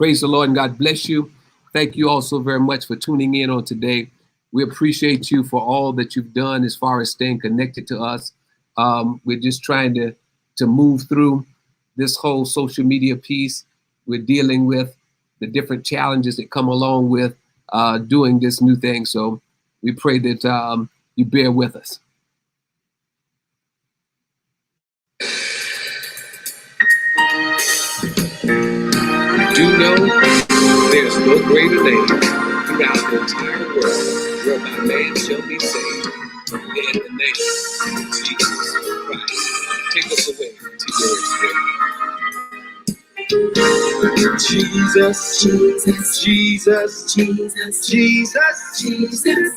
Praise the Lord and God bless you. Thank you all so very much for tuning in on today. We appreciate you for all that you've done as far as staying connected to us. We're just trying to move through this whole social media piece. We're dealing with the different challenges that come along with doing this new thing. So we pray that you bear with us. Do know there's no greater name throughout the entire world whereby man shall be saved than the name of Jesus Christ. Take us away to your spirit. Jesus, Jesus, Jesus, Jesus, Jesus, Jesus.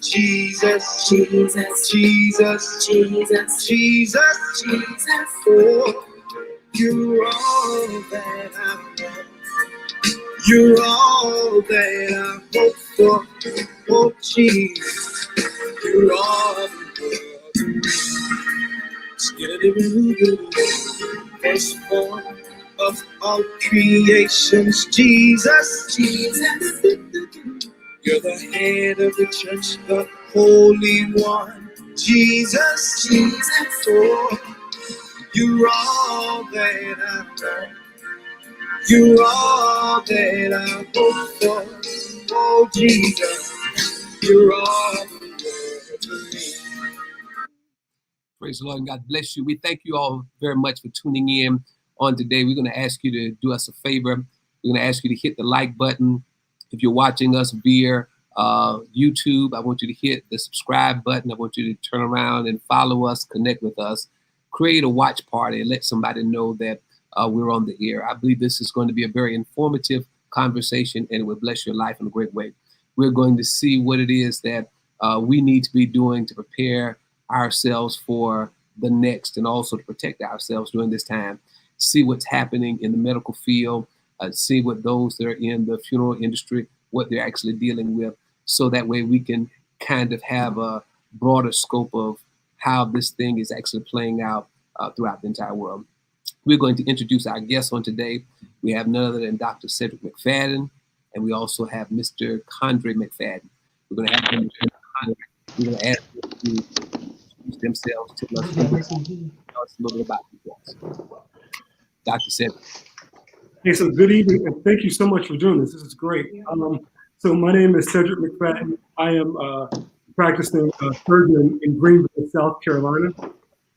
Jesus, Jesus, Jesus, Jesus, Jesus, Jesus, oh, you're all that I want. You're all that I hope for. Oh, Jesus, you're all the world. Firstborn of all creations, Jesus, Jesus. You're the head of the church, the Holy One, Jesus, Jesus. Oh, you're all that I want. You're all that I hope for. Oh, Jesus, you're all the world to me. Praise the Lord and God bless you. We thank you all very much for tuning in on today. We're going to ask you to do us a favor. We're going to ask you to hit the like button. If you're watching us via YouTube, I want you to hit the subscribe button. I want you to turn around and follow us, connect with us, create a watch party, and let somebody know that we're on the air. I believe this is going to be a very informative conversation, and it will bless your life in a great way. We're going to see what it is that we need to be doing to prepare ourselves for the next, and also to protect ourselves during this time. See what's happening in the medical field, see what those that are in the funeral industry, what they're actually dealing with, so that way we can kind of have a broader scope of how this thing is actually playing out throughout the entire world. We're going to introduce our guests on today. We have none other than Dr. Cedric McFadden, and we also have Mr. Condrey McFadden. We're going to have them. We're going to ask them to introduce themselves to us, tell us a little bit about themselves. Dr. Cedric. Hey, so good evening, and thank you so much for doing this. This is great. So my name is Cedric McFadden. I am practicing surgeon in Greenville, South Carolina.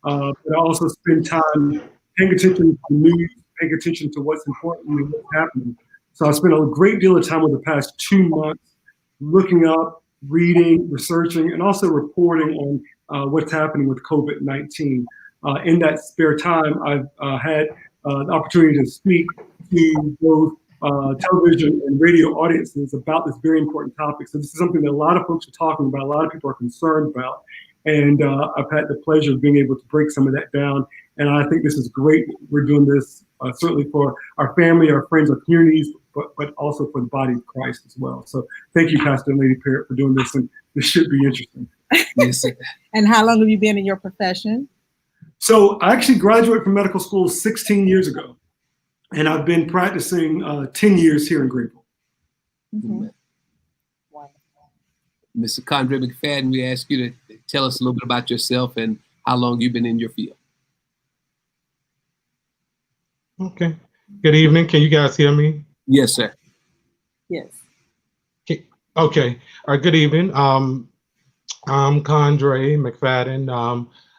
But I also spend time paying attention to the news, paying attention to what's important and what's happening. So I spent a great deal of time over the past 2 months looking up, reading, researching, and also reporting on what's happening with COVID-19. In that spare time, I've had the opportunity to speak to both television and radio audiences about this very important topic. So this is something that a lot of folks are talking about, a lot of people are concerned about. And I've had the pleasure of being able to break some of that down. And I think this is great. We're doing this certainly for our family, our friends, our communities, but also for the body of Christ as well. So thank you, Pastor and Lady Parrott, for doing this. And this should be interesting. Yes. And how long have you been in your profession? So I actually graduated from medical school 16 years ago. And I've been practicing 10 years here in Greenville. Mm-hmm. Mr. Condrey McFadden, we ask you to tell us a little bit about yourself and how long you've been in your field. Okay. Good evening. Can you guys hear me? Yes, sir. Yes. Okay. All right. Good evening. I'm Condrey McFadden,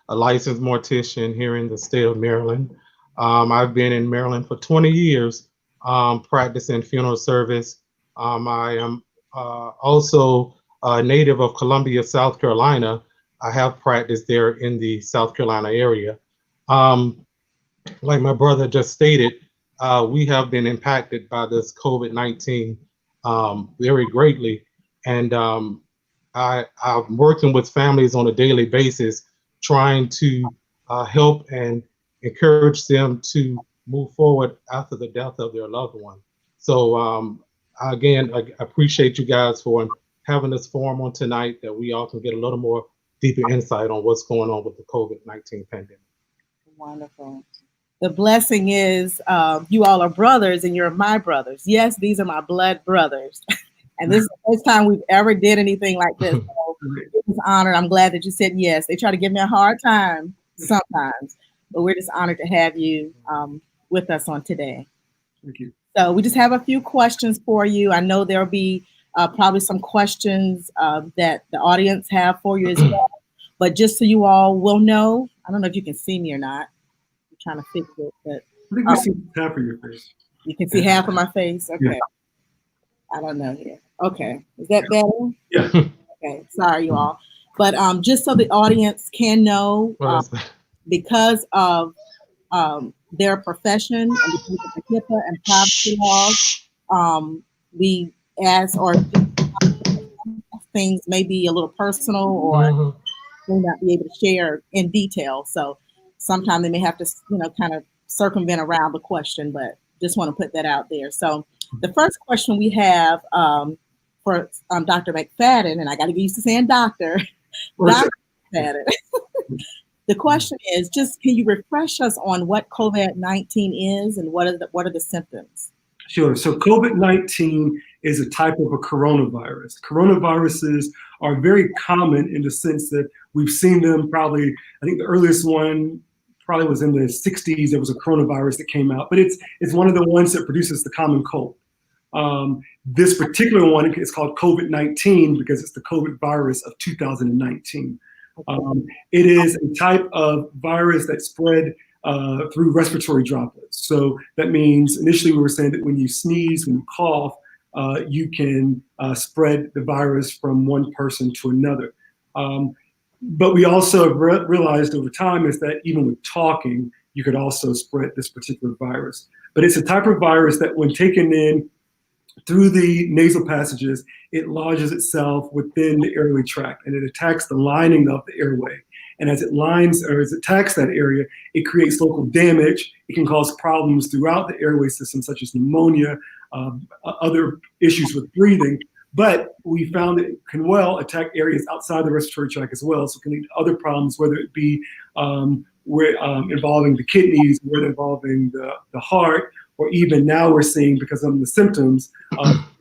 a licensed mortician here in the state of Maryland. I've been in Maryland for 20 years, practicing funeral service. I am also a native of Columbia, South Carolina. I have practiced there in the South Carolina area. Like my brother just stated, we have been impacted by this COVID-19 very greatly. And I'm working with families on a daily basis, trying to help and encourage them to move forward after the death of their loved one. So again, I appreciate you guys for having this forum on tonight, that we all can get a little more deeper insight on what's going on with the COVID-19 pandemic. Wonderful. The blessing is you all are brothers and you're my brothers. Yes, these are my blood brothers. And this is the first time we've ever did anything like this. So it was honored. I'm glad that you said yes. They try to give me a hard time sometimes, but we're just honored to have you with us on today. Thank you. So we just have a few questions for you. I know there'll be probably some questions that the audience have for you as well. But just so you all will know, I don't know if you can see me or not. I'm trying to fix it, but I think we see half of your face. you can see half of my face. Okay. Yeah. I don't know here. Okay. Is that better? Yeah. Okay. Sorry, you all. But just so the audience can know, because of their profession and because of the HIPAA and privacy laws, we ask, or things may be a little personal or may not be able to share in detail. So sometimes they may have to, kind of circumvent around the question, but just want to put that out there. So the first question we have for Dr. McFadden, and I got to get used to saying doctor, Dr. McFadden. The question is, just can you refresh us on what COVID-19 is and what are the symptoms? Sure. So COVID-19 is a type of a coronavirus. Coronaviruses are very common in the sense that we've seen them probably, I think the earliest one probably was in the 60s. There was a coronavirus that came out, but it's one of the ones that produces the common cold. This particular one is called COVID-19 because it's the COVID virus of 2019. It is a type of virus that spread through respiratory droplets. So that means initially we were saying that when you sneeze, when you cough, you can spread the virus from one person to another. But we also realized over time is that even with talking, you could also spread this particular virus. But it's a type of virus that when taken in through the nasal passages, it lodges itself within the airway tract and it attacks the lining of the airway. And as it attacks that area, it creates local damage. It can cause problems throughout the airway system, such as pneumonia, other issues with breathing. But we found that it can well attack areas outside the respiratory tract as well. So it can lead to other problems, whether it be involving the kidneys, whether involving the heart, or even now we're seeing, because of the symptoms,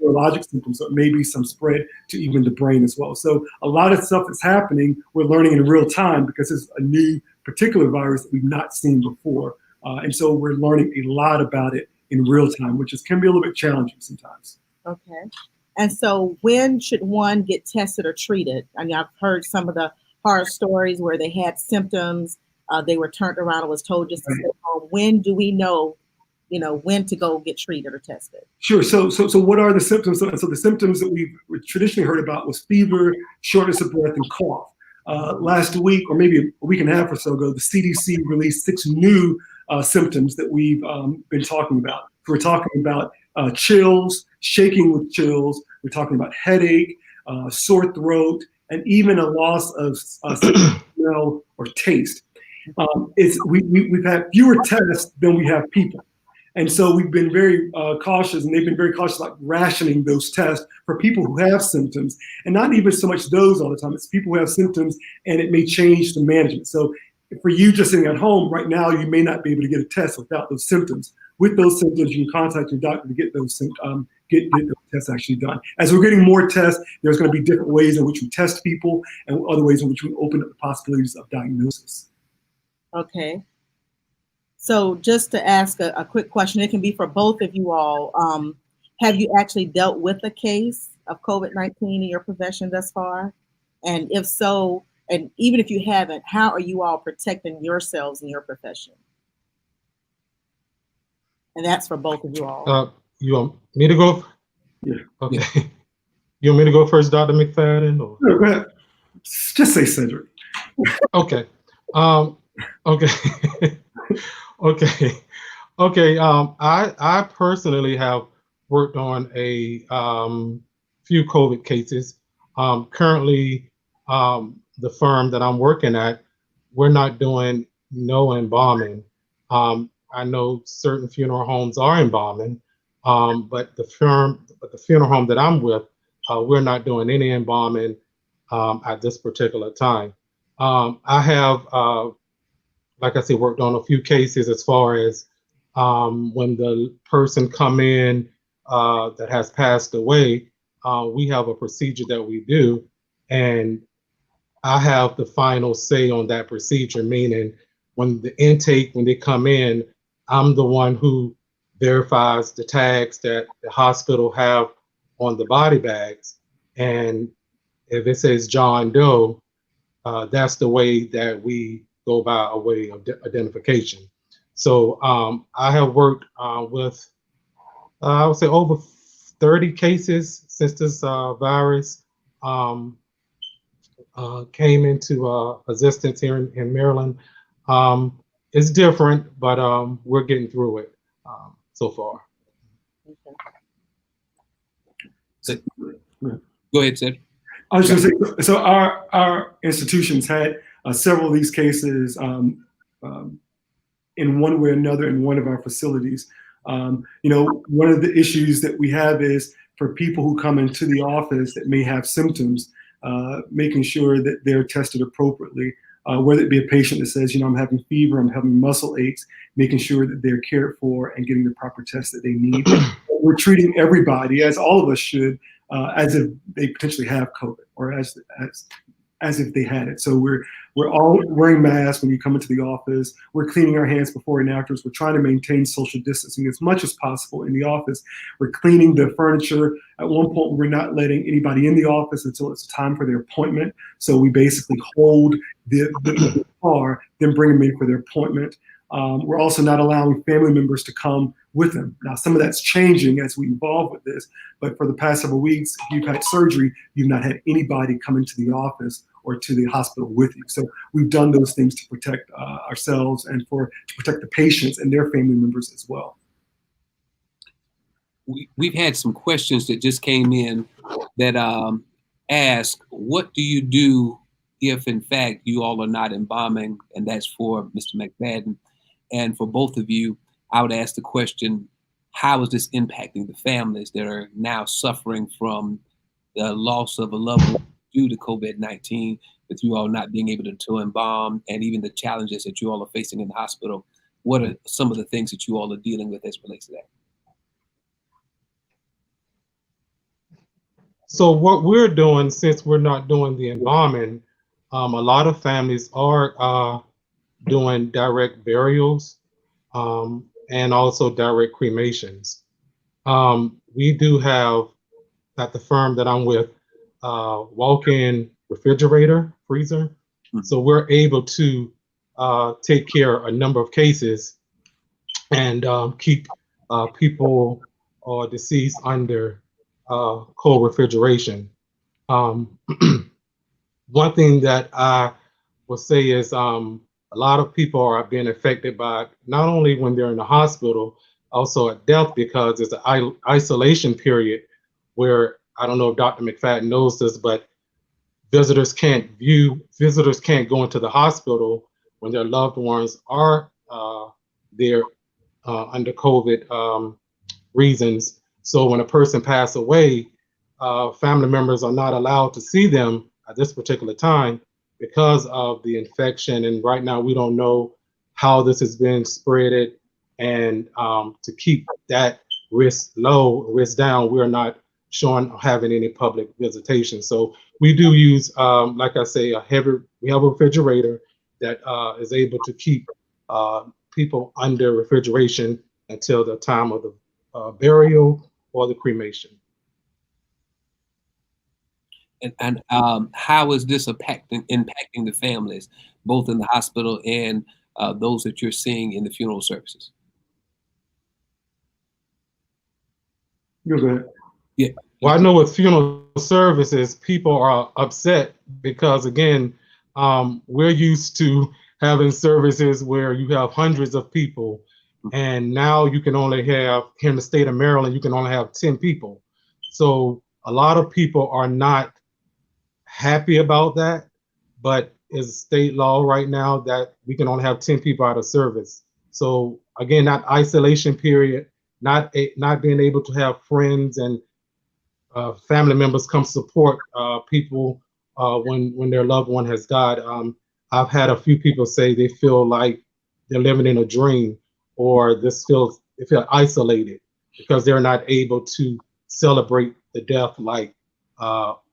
neurologic symptoms, so it may be some spread to even the brain as well. So a lot of stuff that's happening, we're learning in real time because it's a new particular virus that we've not seen before. And so we're learning a lot about it in real time, which can be a little bit challenging sometimes. Okay. And so when should one get tested or treated? I mean, I've heard some of the horror stories where they had symptoms, they were turned around and was told just to stay home. When do we know when to go get treated or tested? Sure. So what are the symptoms? So the symptoms that we've traditionally heard about was fever, shortness of breath, and cough. Last week, or maybe a week and a half or so ago, the CDC released 6 new symptoms that we've been talking about. So we're talking about chills, shaking with chills. We're talking about headache, sore throat, and even a loss of smell or taste. We've had fewer tests than we have people. And so we've been very cautious, and they've been very cautious about rationing those tests for people who have symptoms, and not even so much those all the time. It's people who have symptoms, and it may change the management. So for you just sitting at home right now, you may not be able to get a test without those symptoms. With those symptoms, you can contact your doctor to get those get those tests actually done. As we're getting more tests, there's going to be different ways in which we test people, and other ways in which we open up the possibilities of diagnosis. Okay. So just to ask a quick question, it can be for both of you all. Have you actually dealt with a case of COVID-19 in your profession thus far? And if so, and even if you haven't, how are you all protecting yourselves in your profession? And that's for both of you all. You want me to go? Yeah. Okay. Yeah. You want me to go first, Dr. McFadden? Or? No, go ahead. Just say Cedric. Okay. Okay. Okay. I personally have worked on a few COVID cases. Currently, the firm that I'm working at, we're not doing no embalming. I know certain funeral homes are embalming, but the funeral home that I'm with, we're not doing any embalming at this particular time. I have like I said, worked on a few cases as far as when the person come in that has passed away. We have a procedure that we do, and I have the final say on that procedure, meaning when they come in, I'm the one who verifies the tags that the hospital have on the body bags. And if it says John Doe, that's the way that we go by a way of identification. So I have worked with, I would say, over 30 cases since this virus came into existence here in Maryland. It's different, but we're getting through it so far. Go ahead, Sid. I was going to say, so our institutions had several of these cases in one way or another in one of our facilities. You know, one of the issues that we have is for people who come into the office that may have symptoms, making sure that they're tested appropriately, whether it be a patient that says, you know, I'm having fever, I'm having muscle aches, making sure that they're cared for and getting the proper tests that they need. We're treating everybody, as all of us should, as if they potentially have COVID, or as if they had it. So we're all wearing masks when you come into the office. We're cleaning our hands before and afterwards. We're trying to maintain social distancing as much as possible in the office. We're cleaning the furniture. At one point, we're not letting anybody in the office until it's time for their appointment. So we basically hold the car, then bring them in for their appointment. We're also not allowing family members to come with them. Now, some of that's changing as we evolve with this, but for the past several weeks, if you've had surgery, you've not had anybody come into the office or to the hospital with you. So we've done those things to protect ourselves and to protect the patients and their family members as well. We've had some questions that just came in that ask, what do you do if in fact you all are not embalming? And that's for Mr. McFadden. And for both of you, I would ask the question, how is this impacting the families that are now suffering from the loss of a loved one due to COVID-19, with you all not being able to embalm, and even the challenges that you all are facing in the hospital? What are some of the things that you all are dealing with as it relates to that? So what we're doing, since we're not doing the embalming, a lot of families are doing direct burials and also direct cremations. We do have, at the firm that I'm with, walk-in refrigerator, freezer. Mm-hmm. So we're able to take care of a number of cases and keep people or deceased under cold refrigeration. One thing that I will say is a lot of people are being affected by not only when they're in the hospital, also at death, because there's an isolation period where, I don't know if Dr. McFadden knows this, but visitors can't go into the hospital when their loved ones are there under COVID reasons. So when a person passes away, family members are not allowed to see them at this particular time because of the infection. And right now we don't know how this has been spreaded. And to keep that risk down, we're not having any public visitation. So we do use, like I say, we have a refrigerator that is able to keep people under refrigeration until the time of the burial or the cremation. And how is this impacting the families, both in the hospital and those that you're seeing in the funeral services? Go ahead. Yeah. Well, I know with funeral services, people are upset because, again, we're used to having services where you have hundreds of people, and now you can only have, here in the state of Maryland, you can only have 10 people. So a lot of people are not happy about that, but it's state law right now that we can only have 10 people out of service. So again, that isolation period, not being able to have friends and family members come support people when their loved one has died. I've had a few people say they feel like they're living in a dream, or they feel isolated because they're not able to celebrate the death like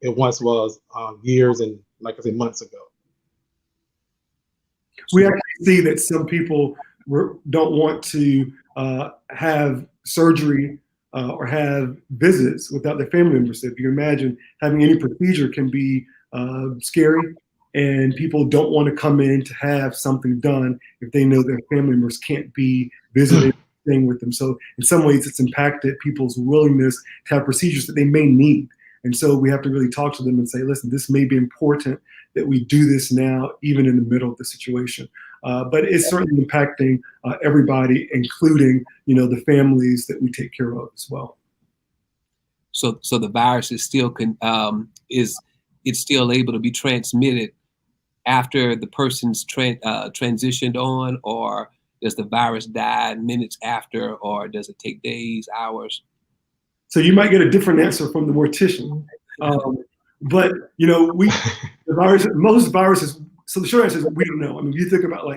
it once was years and, like I said, months ago. We actually see that some people don't want to have surgery or have visits without their family members. If you can imagine, having any procedure can be scary, and people don't want to come in to have something done if they know their family members can't be visiting, staying with them. So in some ways, it's impacted people's willingness to have procedures that they may need. And so we have to really talk to them and say, listen, this may be important that we do this now, even in the middle of the situation. But it's certainly impacting everybody, including, the families that we take care of as well. So the virus is still it's still able to be transmitted after the person's transitioned on, or does the virus die minutes after, or does it take days, hours? So you might get a different answer from the mortician. But, most viruses, so the short answer is we don't know. I mean, you think about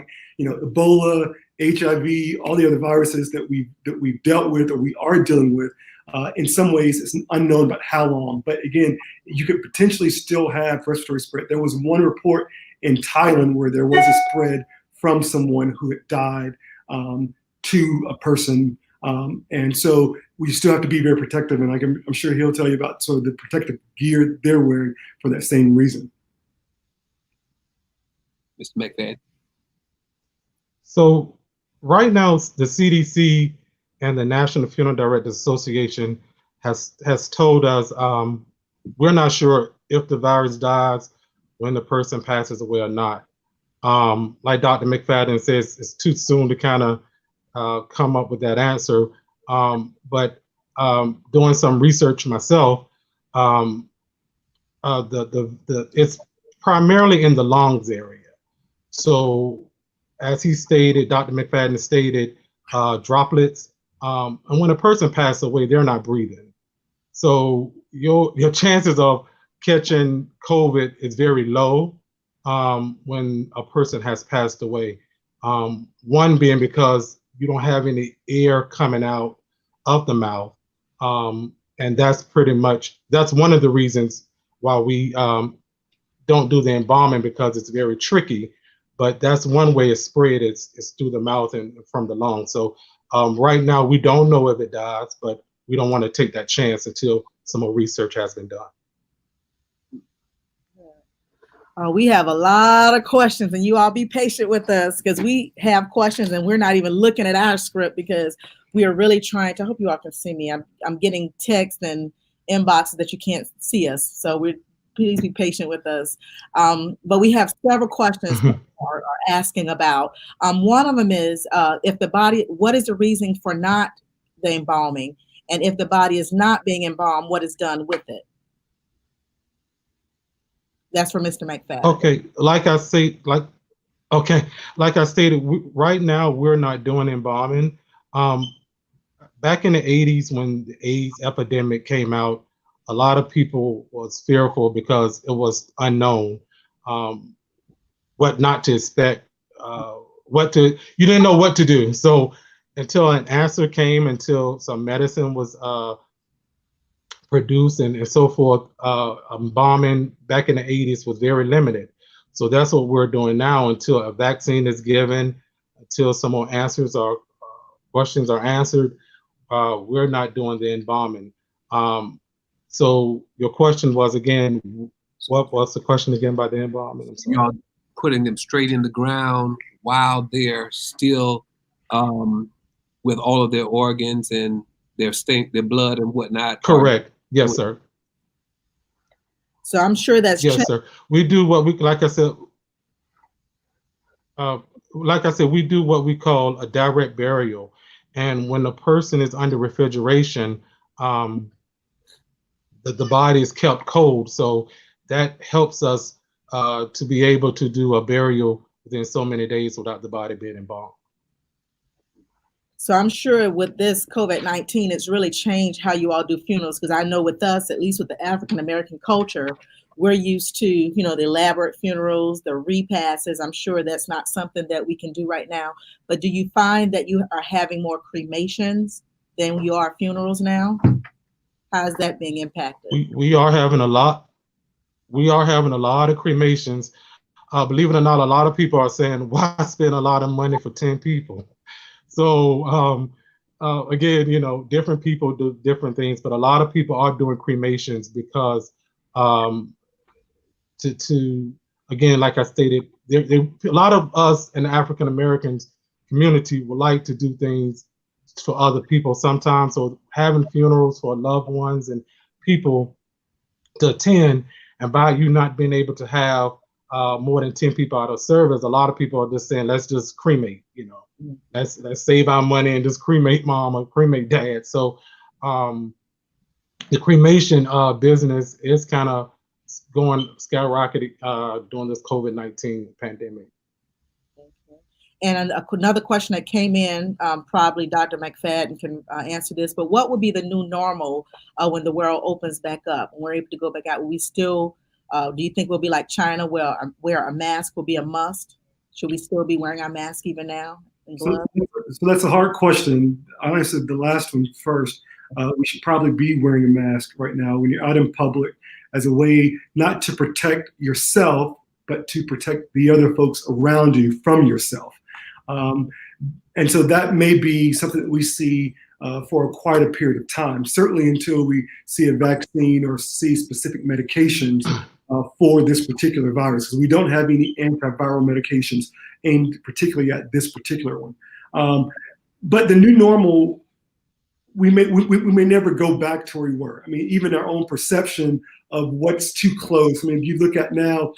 Ebola, HIV, all the other viruses that we've dealt with or we are dealing with. In some ways, it's unknown about how long. But again, you could potentially still have respiratory spread. There was one report in Thailand where there was a spread from someone who had died to a person. And so we still have to be very protective. And I'm sure he'll tell you about sort of the protective gear they're wearing for that same reason. Mr. McFadden. So right now, the CDC and the National Funeral Directors Association has told us we're not sure if the virus dies when the person passes away or not. Like Dr. McFadden says, it's too soon to kind of come up with that answer. But doing some research myself, it's primarily in the lungs area. So as he stated, Dr. McFadden stated, droplets. And when a person passes away, they're not breathing. So your chances of catching COVID is very low when a person has passed away. One being because you don't have any air coming out of the mouth. And that's one of the reasons why we don't do the embalming, because it's very tricky. But that's one way it's spread, it's through the mouth and from the lungs. So right now, we don't know if it dies, but we don't want to take that chance until some more research has been done. We have a lot of questions, and you all be patient with us because we have questions and we're not even looking at our script because we are really trying to, I hope you all can see me. I'm getting texts and inboxes that you can't see us. So please be patient with us. But we have several questions are asking about. One of them is what is the reason for not the embalming? And if the body is not being embalmed, what is done with it? That's for Mr. McFadden. Okay, like I stated, right now we're not doing embalming. Back in the 80s, when the AIDS epidemic came out, a lot of people was fearful because it was unknown what not to expect, you didn't know what to do. So until an answer came, until some medicine was produced and so forth, embalming back in the 80s was very limited. So that's what we're doing now until a vaccine is given, until some more answers or questions are answered. We're not doing the embalming. So your question was, again, what was the question again by the embalming? Y'all putting them straight in the ground while they're still with all of their organs and their blood and whatnot. Correct. Yes, sir. So I'm sure that's yes, sir. We do what we like I said, we do what we call a direct burial. And when a person is under refrigeration, the body is kept cold. So that helps us to be able to do a burial within so many days without the body being embalmed. So I'm sure with this COVID-19, it's really changed how you all do funerals, because I know with us, at least with the African American culture, we're used to, you know, the elaborate funerals, the repasses. I'm sure that's not something that we can do right now. But do you find that you are having more cremations than you are funerals now? How is that being impacted? We are having a lot. We are having a lot of cremations. Believe it or not, a lot of people are saying, why spend a lot of money for 10 people? So again, you know, different people do different things, but a lot of people are doing cremations because again, like I stated, a lot of us in the African Americans community would like to do things for other people sometimes. So having funerals for loved ones and people to attend, and by you not being able to have more than 10 people out of service, a lot of people are just saying, let's just cremate, you know, let's save our money and just cremate mom or cremate dad. So the cremation business is kind of going skyrocketing during this COVID-19 pandemic. And another question that came in, probably Dr. McFadden can answer this, but what would be the new normal when the world opens back up and we're able to go back out? Will we still, do you think we'll be like China where a mask will be a must? Should we still be wearing our mask even now? So that's a hard question. I answered the last one first. We should probably be wearing a mask right now when you're out in public as a way not to protect yourself, but to protect the other folks around you from yourself. And so that may be something that we see for quite a period of time, certainly until we see a vaccine or see specific medications for this particular virus, because we don't have any antiviral medications aimed particularly at this particular one. But the new normal, we may never go back to where we were. I mean, even our own perception of what's too close. I mean, if you look at now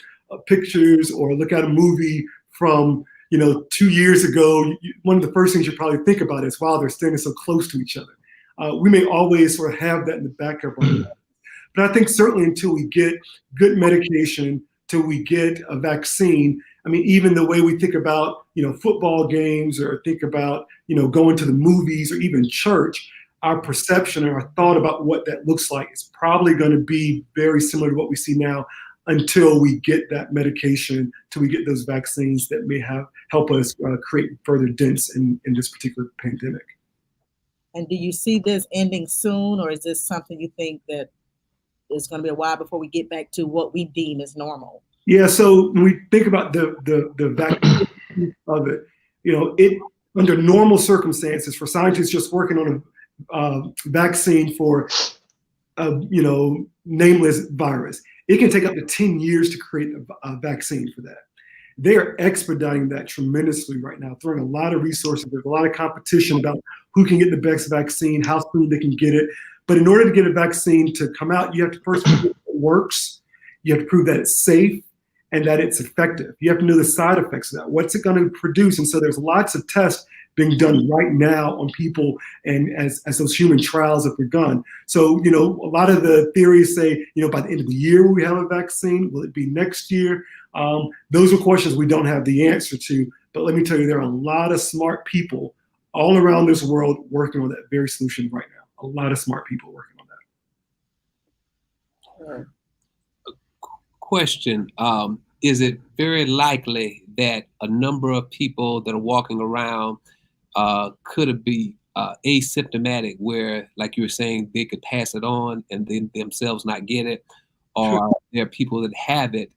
pictures or look at a movie from 2 years ago, one of the first things you probably think about is, wow, they're standing so close to each other. We may always sort of have that in the back of our mind. But I think certainly until we get good medication, till we get a vaccine, I mean, even the way we think about, football games or think about, going to the movies or even church, our perception or our thought about what that looks like is probably going to be very similar to what we see now until we get that medication, till we get those vaccines that may help us create further dents in this particular pandemic. And do you see this ending soon, or is this something you think that it's going to be a while before we get back to what we deem as normal? Yeah, so when we think about the vaccine of it, it under normal circumstances for scientists just working on a vaccine for nameless virus, it can take up to 10 years to create a vaccine for that. They are expediting that tremendously right now, throwing a lot of resources. There's a lot of competition about who can get the best vaccine, how soon they can get it. But in order to get a vaccine to come out, you have to first prove it works. You have to prove that it's safe and that it's effective. You have to know the side effects of that. What's it going to produce? And so there's lots of tests being done right now on people, and as those human trials have begun. So, a lot of the theories say, by the end of the year, will we have a vaccine? Will it be next year? Those are questions we don't have the answer to. But let me tell you, there are a lot of smart people all around this world working on that very solution right now. A lot of smart people working on that. Question, is it very likely that a number of people that are walking around could be asymptomatic, where, like you were saying, they could pass it on and then themselves not get it? Or Sure. there are people that have it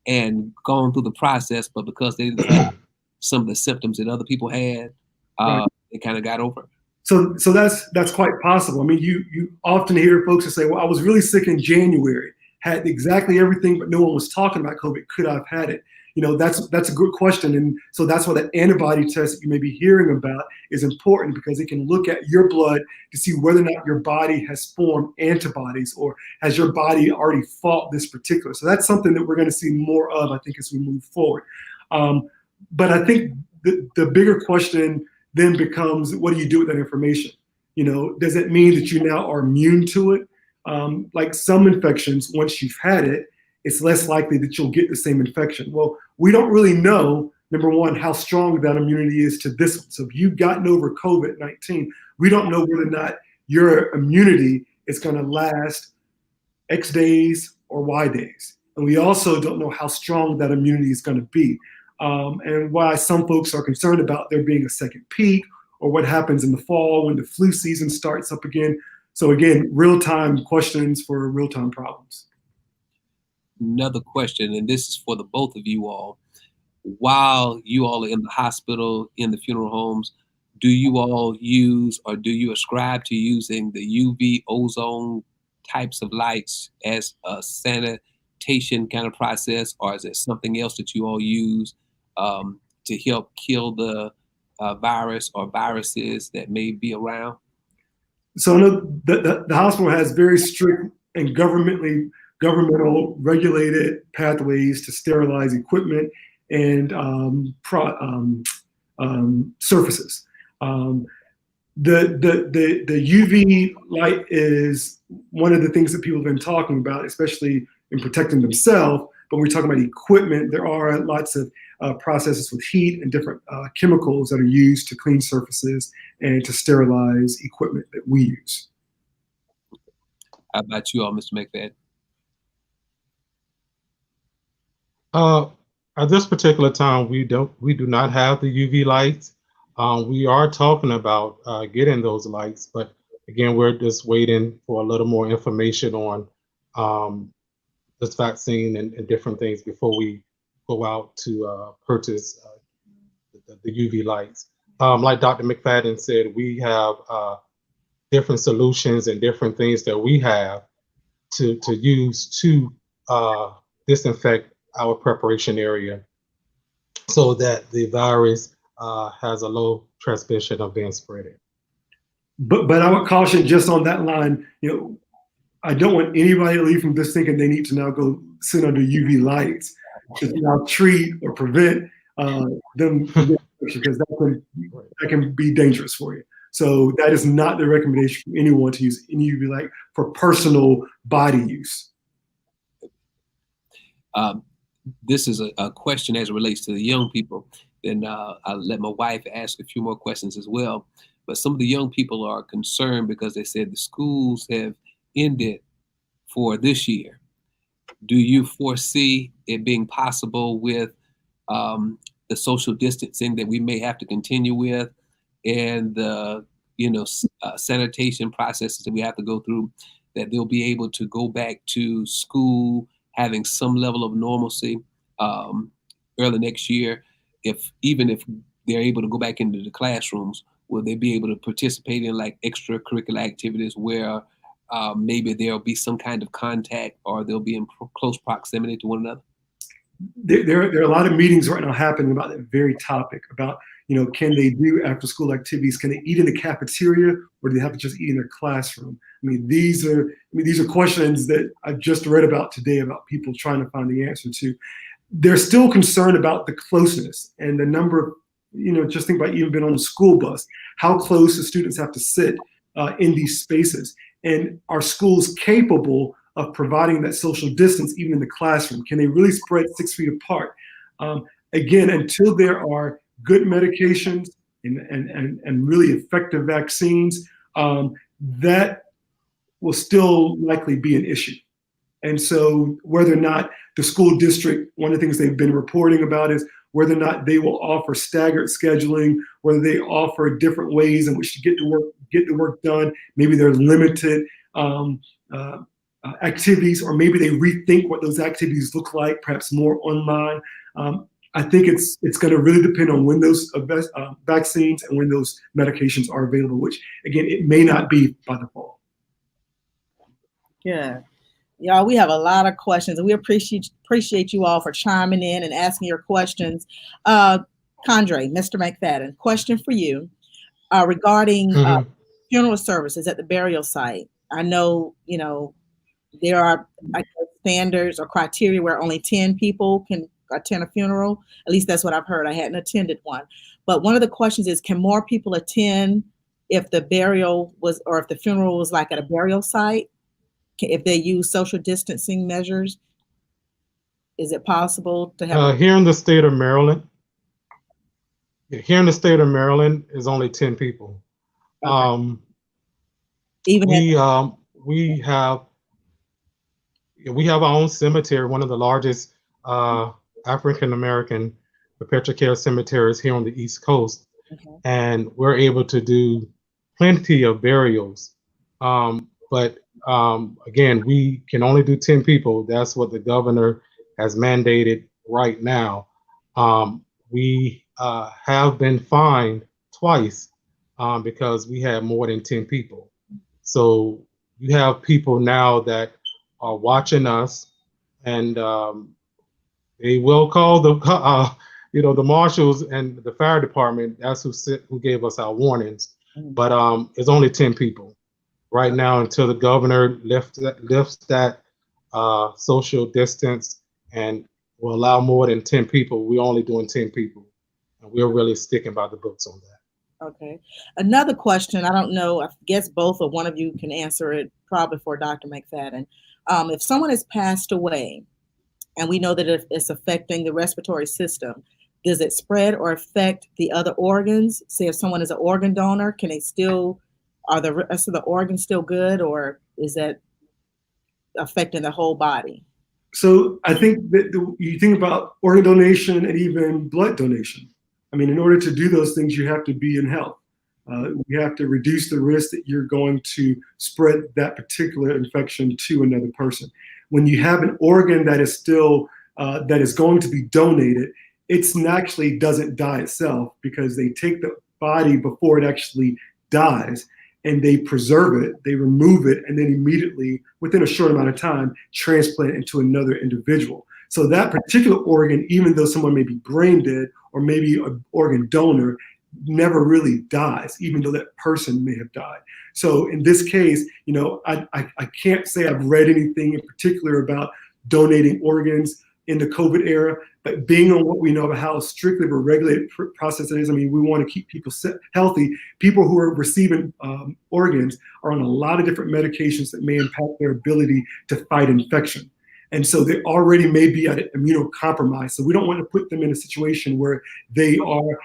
and gone through the process, but because they didn't have some of the symptoms that other people had, Right. they kind of got over it. So that's quite possible. I mean, you often hear folks that say, well, I was really sick in January, had exactly everything, but no one was talking about COVID. Could I have had it? That's a good question. And so that's why that antibody test that you may be hearing about is important, because it can look at your blood to see whether or not your body has formed antibodies, or has your body already fought this particular. So that's something that we're going to see more of, I think, as we move forward. But I think the bigger question then becomes, what do you do with that information? Does it mean that you now are immune to it? Like some infections, once you've had it, it's less likely that you'll get the same infection. Well, we don't really know, number one, how strong that immunity is to this one. So if you've gotten over COVID-19, we don't know whether or not your immunity is going to last X days or Y days. And we also don't know how strong that immunity is going to be. And why some folks are concerned about there being a second peak, or what happens in the fall when the flu season starts up again. So again, real-time questions for real-time problems. Another question, and this is for the both of you all. While you all are in the hospital, in the funeral homes, do you all use, or do you ascribe to using the UV ozone types of lights as a sanitation kind of process, or is there something else that you all use to help kill the virus or viruses that may be around? So I know the hospital has very strict and governmental regulated pathways to sterilize equipment and surfaces. The UV light is one of the things that people have been talking about, especially in protecting themselves. But when we're talking about equipment, there are lots of processes with heat and different chemicals that are used to clean surfaces and to sterilize equipment that we use. How about you all, Mr. McFadden? At this particular time, we do not have the UV lights. We are talking about getting those lights, but again, we're just waiting for a little more information on this vaccine and different things before we go out to purchase the UV lights. Like Dr. McFadden said, we have different solutions and different things that we have to use to disinfect our preparation area so that the virus has a low transmission of being spread. But I would caution just on that line, I don't want anybody to leave from this thinking they need to now go sit under UV lights to now treat or prevent them from getting infection, because that can be dangerous for you. So that is not the recommendation for anyone to use any UV light for personal body use. This is a question as it relates to the young people. Then I'll let my wife ask a few more questions as well. But some of the young people are concerned because they said the schools have ended for this year. Do you foresee it being possible with the social distancing that we may have to continue with, and the sanitation processes that we have to go through, that they'll be able to go back to school having some level of normalcy early next year? Even if they're able to go back into the classrooms, will they be able to participate in like extracurricular activities where maybe there'll be some kind of contact, or they'll be in close proximity to one another? There are a lot of meetings right now happening about that very topic, about, can they do after school activities? Can they eat in the cafeteria, or do they have to just eat in their classroom? These are questions that I've just read about today, about people trying to find the answer to. They're still concerned about the closeness and the number of, just think about even being on a school bus, how close the students have to sit in these spaces. And are schools capable of providing that social distance even in the classroom? Can they really spread 6 feet apart? Again, until there are good medications and really effective vaccines, that will still likely be an issue. And so whether or not the school district, one of the things they've been reporting about is whether or not they will offer staggered scheduling, whether they offer different ways in which to get the work done. Maybe they're limited activities, or maybe they rethink what those activities look like, perhaps more online. I think it's going to really depend on when those vaccines and when those medications are available, which again, it may not be by the fall. Yeah. Y'all, we have a lot of questions, and we appreciate you all for chiming in and asking your questions. Condrey, Mr. McFadden, question for you regarding funeral services at the burial site. I know, there are standards or criteria where only 10 people can attend a funeral. At least that's what I've heard. I hadn't attended one. But one of the questions is, can more people attend if the burial was, or if the funeral was like at a burial site? If they use social distancing measures, is it possible to have? Here in the state of Maryland, is only 10 people. Okay. We have, we have our own cemetery, one of the largest African American perpetual care cemeteries here on the East Coast, and we're able to do plenty of burials. But again, we can only do 10 people. That's what the governor has mandated right now. We have been fined twice because we had more than 10 people. So you have people now that are watching us, and they will call the the marshals and the fire department. That's who gave us our warnings. But it's only 10 people right now until the governor lifts that social distance and will allow more than 10 people. We're only doing 10 people, and we're really sticking by the books on that. Okay. Another question, I don't know, I guess both or one of you can answer it, probably for Dr. McFadden. If someone has passed away and we know that it's affecting the respiratory system, does it spread or affect the other organs? Say if someone is an organ donor, are the rest of the organs still good, or is that affecting the whole body? So I think that you think about organ donation and even blood donation. I mean, in order to do those things, you have to be in health. You have to reduce the risk that you're going to spread that particular infection to another person. When you have an organ that is still that is going to be donated, it actually doesn't die itself, because they take the body before it actually dies and they preserve it, they remove it, and then immediately, within a short amount of time, transplant it into another individual. So that particular organ, even though someone may be brain dead or maybe an organ donor, never really dies, even though that person may have died. So in this case, I can't say I've read anything in particular about donating organs in the COVID era, but being on what we know about how strictly of a regulated process it is, I mean, we want to keep people healthy. People who are receiving organs are on a lot of different medications that may impact their ability to fight infection. And so they already may be at immunocompromised. So we don't want to put them in a situation where they are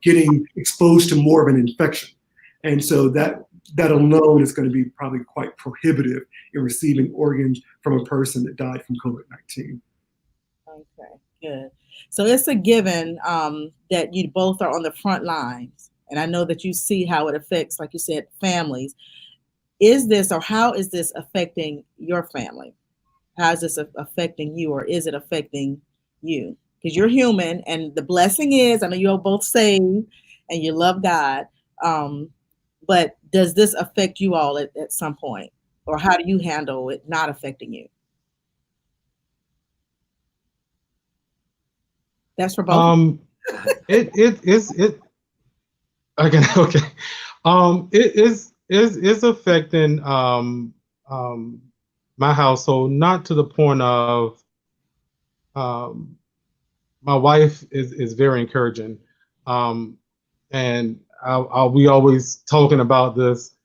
getting exposed to more of an infection. And so that alone is going to be probably quite prohibitive in receiving organs from a person that died from COVID-19. Okay, good. So it's a given that you both are on the front lines. And I know that you see how it affects, like you said, families. How is this affecting your family? How is this affecting you, or is it affecting you? Because you're human, and the blessing is, I know you're both saved and you love God, but does this affect you all at some point? Or how do you handle it not affecting you? That's for both. It is affecting my household, not to the point of my wife is very encouraging, and we always talking about this,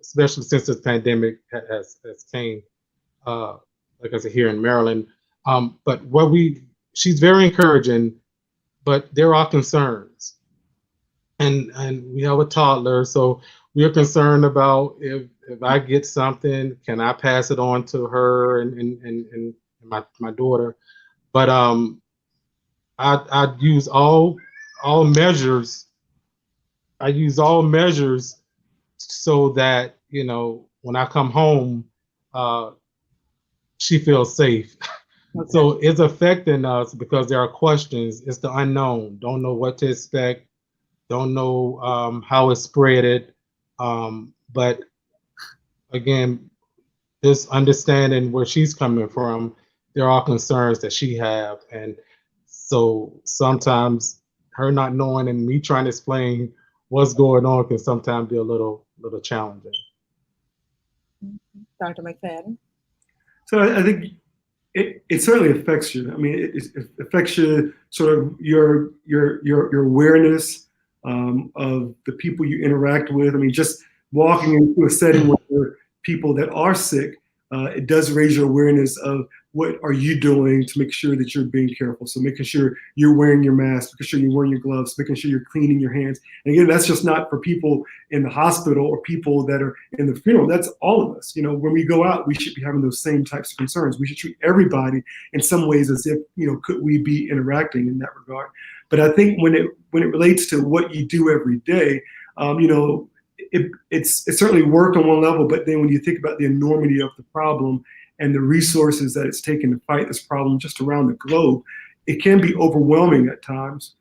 especially since this pandemic has came, like I said, here in Maryland. But she's very encouraging, but there are concerns, and we have a toddler, so we are concerned about if I get something, can I pass it on to her and my daughter? But I use all measures. I use all measures so that when I come home, she feels safe. Okay. So it's affecting us because there are questions. It's the unknown. Don't know what to expect. Don't know how it's spreaded. But again, this understanding where she's coming from, there are concerns that she have, and so sometimes her not knowing and me trying to explain what's going on can sometimes be a little challenging. Dr. McFadden. So I think it certainly affects you. I mean, it affects you, sort of your awareness of the people you interact with. I mean, just walking into a setting where there are people that are sick, it does raise your awareness of what are you doing to make sure that you're being careful? So making sure you're wearing your mask, making sure you're wearing your gloves, making sure you're cleaning your hands. And again, that's just not for people in the hospital or people that are in the funeral. That's all of us. You know, when we go out, we should be having those same types of concerns. We should treat everybody in some ways as if, you know, could we be interacting in that regard? But I think when it relates to what you do every day, you know, it's certainly worked on one level, but then when you think about the enormity of the problem and the resources that it's taken to fight this problem just around the globe, it can be overwhelming at times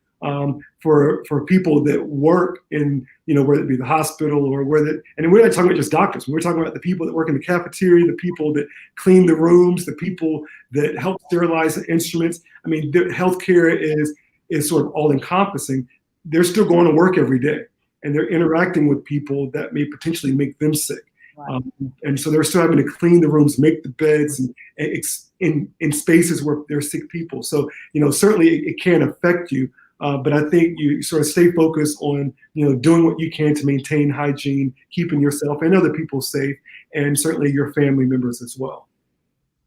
for people that work in, you know, whether it be the hospital or and we're not talking about just doctors. We're talking about the people that work in the cafeteria, the people that clean the rooms, the people that help sterilize the instruments. I mean, healthcare is sort of all encompassing. They're still going to work every day, and they're interacting with people that may potentially make them sick. Right. And so they're still having to clean the rooms, make the beds, and in spaces where there's sick people. So, you know, certainly it can affect you, but I think you sort of stay focused on, you know, doing what you can to maintain hygiene, keeping yourself and other people safe, and certainly your family members as well.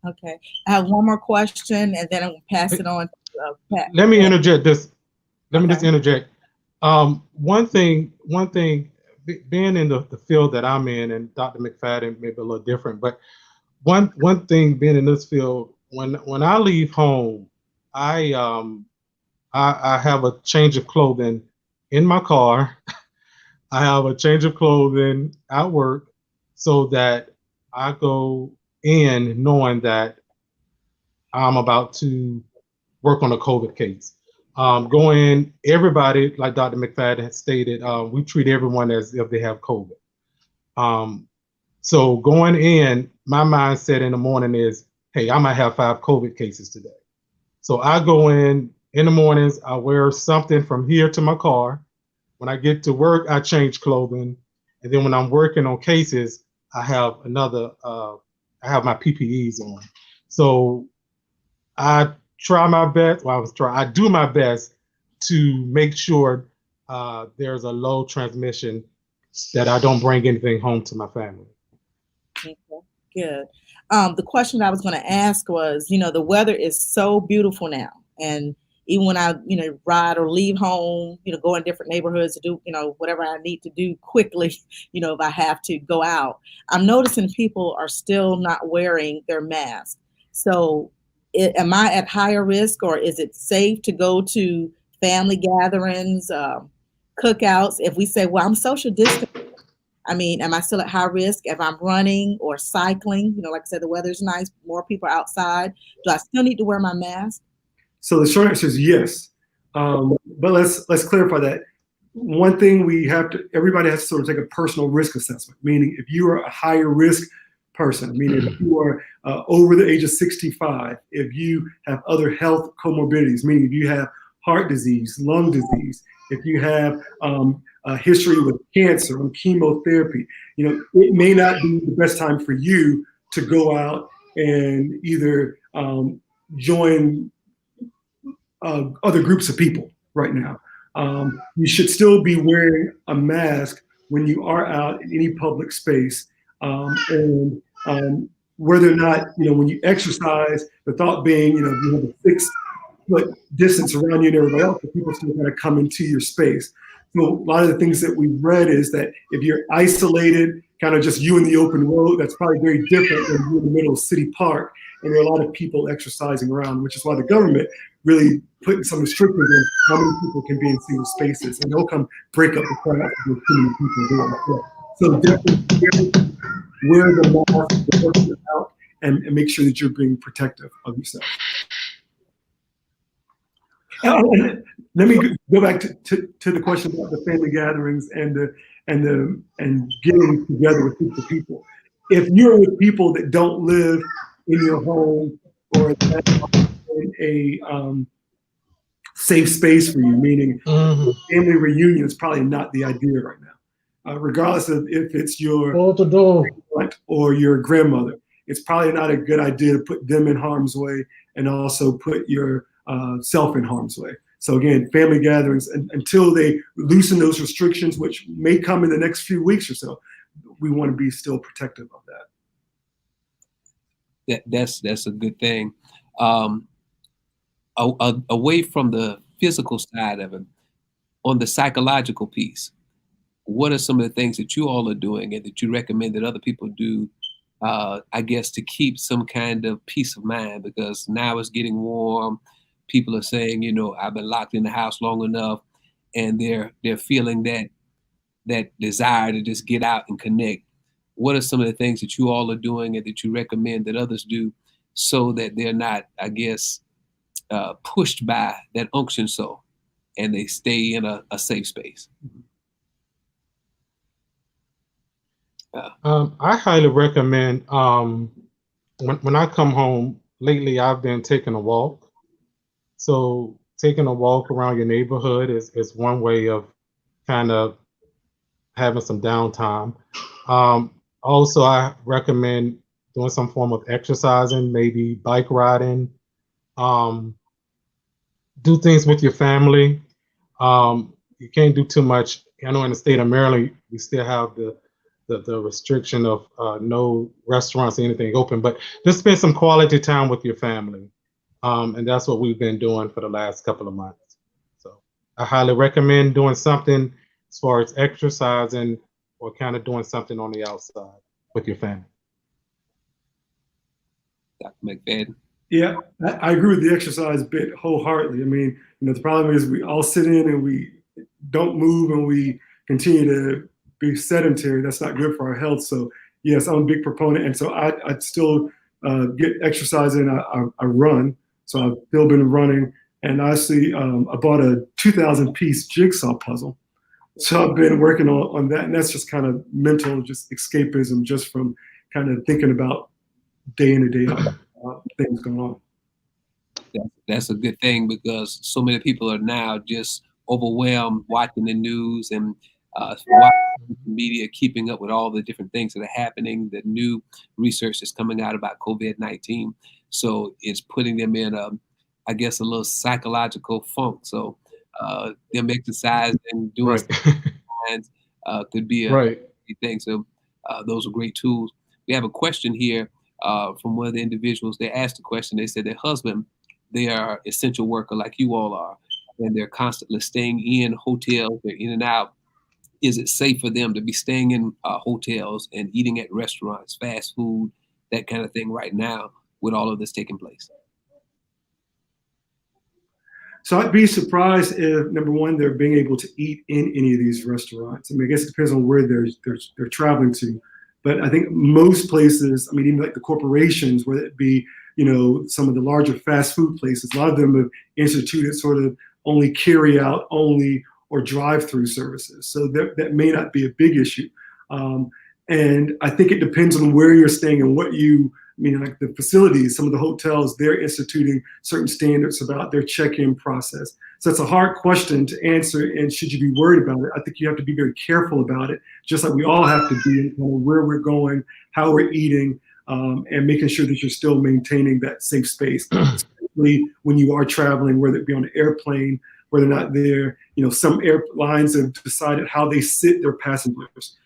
Okay, I have one more question, and then I'm gonna pass it on to Pat. Let me interject this. Let me just interject. One thing, being in the field that I'm in, and Dr. McFadden may be a little different, but one thing being in this field, when I leave home, I have a change of clothing in my car. I have a change of clothing at work, so that I go in knowing that I'm about to work on a COVID case. Go in, everybody, like Dr. McFadden had stated, we treat everyone as if they have COVID. So going in, my mindset in the morning is, hey, I might have 5 COVID cases today. So I go in the mornings, I wear something from here to my car. When I get to work, I change clothing. And then when I'm working on cases, I have I have my PPEs on. So I try my best. Well, I do my best to make sure there's a low transmission, that I don't bring anything home to my family. Okay, good. The question I was going to ask was, you know, the weather is so beautiful now, and even when I, you know, ride or leave home, you know, go in different neighborhoods to do, you know, whatever I need to do quickly, you know, if I have to go out, I'm noticing people are still not wearing their mask. So am I at higher risk, or is it safe to go to family gatherings, cookouts? If we say, well, I'm social distancing, I mean, am I still at high risk if I'm running or cycling? You know, like I said, the weather's nice, more people outside. Do I still need to wear my mask? So the short answer is yes. But let's clarify that. One thing everybody has to sort of take a personal risk assessment, meaning if you are a higher risk person, meaning if you are over the age of 65, if you have other health comorbidities, meaning if you have heart disease, lung disease, if you have a history with cancer or chemotherapy, you know, it may not be the best time for you to go out and either join other groups of people right now. You should still be wearing a mask when you are out in any public space. And whether or not, you know, when you exercise, the thought being, you know, you have a 6-foot distance around you and everybody else, but people still kind of come into your space. So a lot of the things that we've read is that if you're isolated, kind of just you in the open road, that's probably very different than you in the middle of City Park, and there are a lot of people exercising around, which is why the government really put some restrictions on how many people can be in single spaces, and they'll come break up the crowd with too many people doing it. So definitely wear the mask, work it out, and make sure that you're being protective of yourself. And let me go back to the question about the family gatherings and getting together with people. If you're with people that don't live in your home or in a safe space for you, meaning family reunion is probably not the idea right now. Regardless of if it's your aunt or your grandmother, it's probably not a good idea to put them in harm's way and also put your self in harm's way. So again, family gatherings, until they loosen those restrictions, which may come in the next few weeks or so, we want to be still protective of that. That's a good thing. Away from the physical side of it, on the psychological piece, what are some of the things that you all are doing and that you recommend that other people do, I guess, to keep some kind of peace of mind? Because now it's getting warm. People are saying, you know, I've been locked in the house long enough, and they're feeling that desire to just get out and connect. What are some of the things that you all are doing and that you recommend that others do so that they're not, I guess, pushed by that unction soul and they stay in a safe space? I highly recommend, when I come home, lately I've been taking a walk. So taking a walk around your neighborhood is one way of kind of having some downtime. Also, I recommend doing some form of exercising, maybe bike riding, do things with your family. You can't do too much. I know in the state of Maryland, we still have the restriction of no restaurants or anything open, but just spend some quality time with your family. And that's what we've been doing for the last couple of months. So I highly recommend doing something as far as exercising or kind of doing something on the outside with your family. Dr. McFadden. Yeah, I agree with the exercise bit wholeheartedly. I mean, you know, the problem is we all sit in and we don't move and we continue to be sedentary. That's not good for our health. So yes, I'm a big proponent. And so I still get exercise in. I run. So I've still been running. And actually, I bought a 2,000-piece jigsaw puzzle. So I've been working on that. And that's just kind of mental, just escapism, just from kind of thinking about day in and day out things going on. That's a good thing, because so many people are now just overwhelmed watching the news and watching the media, keeping up with all the different things that are happening, the new research that's coming out about COVID-19. So it's putting them in, I guess, a little psychological funk. So them exercising, doing things could be a thing. So those are great tools. We have a question here from one of the individuals. They asked a question. They said their husband, they are essential worker like you all are, and they're constantly staying in hotels. They're in and out. Is it safe for them to be staying in hotels and eating at restaurants, fast food, that kind of thing right now with all of this taking place? So I'd be surprised if, number one, they're being able to eat in any of these restaurants. I mean, I guess it depends on where they're traveling to. But I think most places, I mean, even like the corporations, whether it be, you know, some of the larger fast food places, a lot of them have instituted sort of only carry out only or drive-through services. So that may not be a big issue. And I think it depends on where you're staying and what you, I mean, like the facilities, some of the hotels, they're instituting certain standards about their check-in process. So it's a hard question to answer, and should you be worried about it? I think you have to be very careful about it, just like we all have to be, in kind of where we're going, how we're eating, and making sure that you're still maintaining that safe space, especially when you are traveling, whether it be on an airplane, whether or not they're, you know, some airlines have decided how they sit their passengers.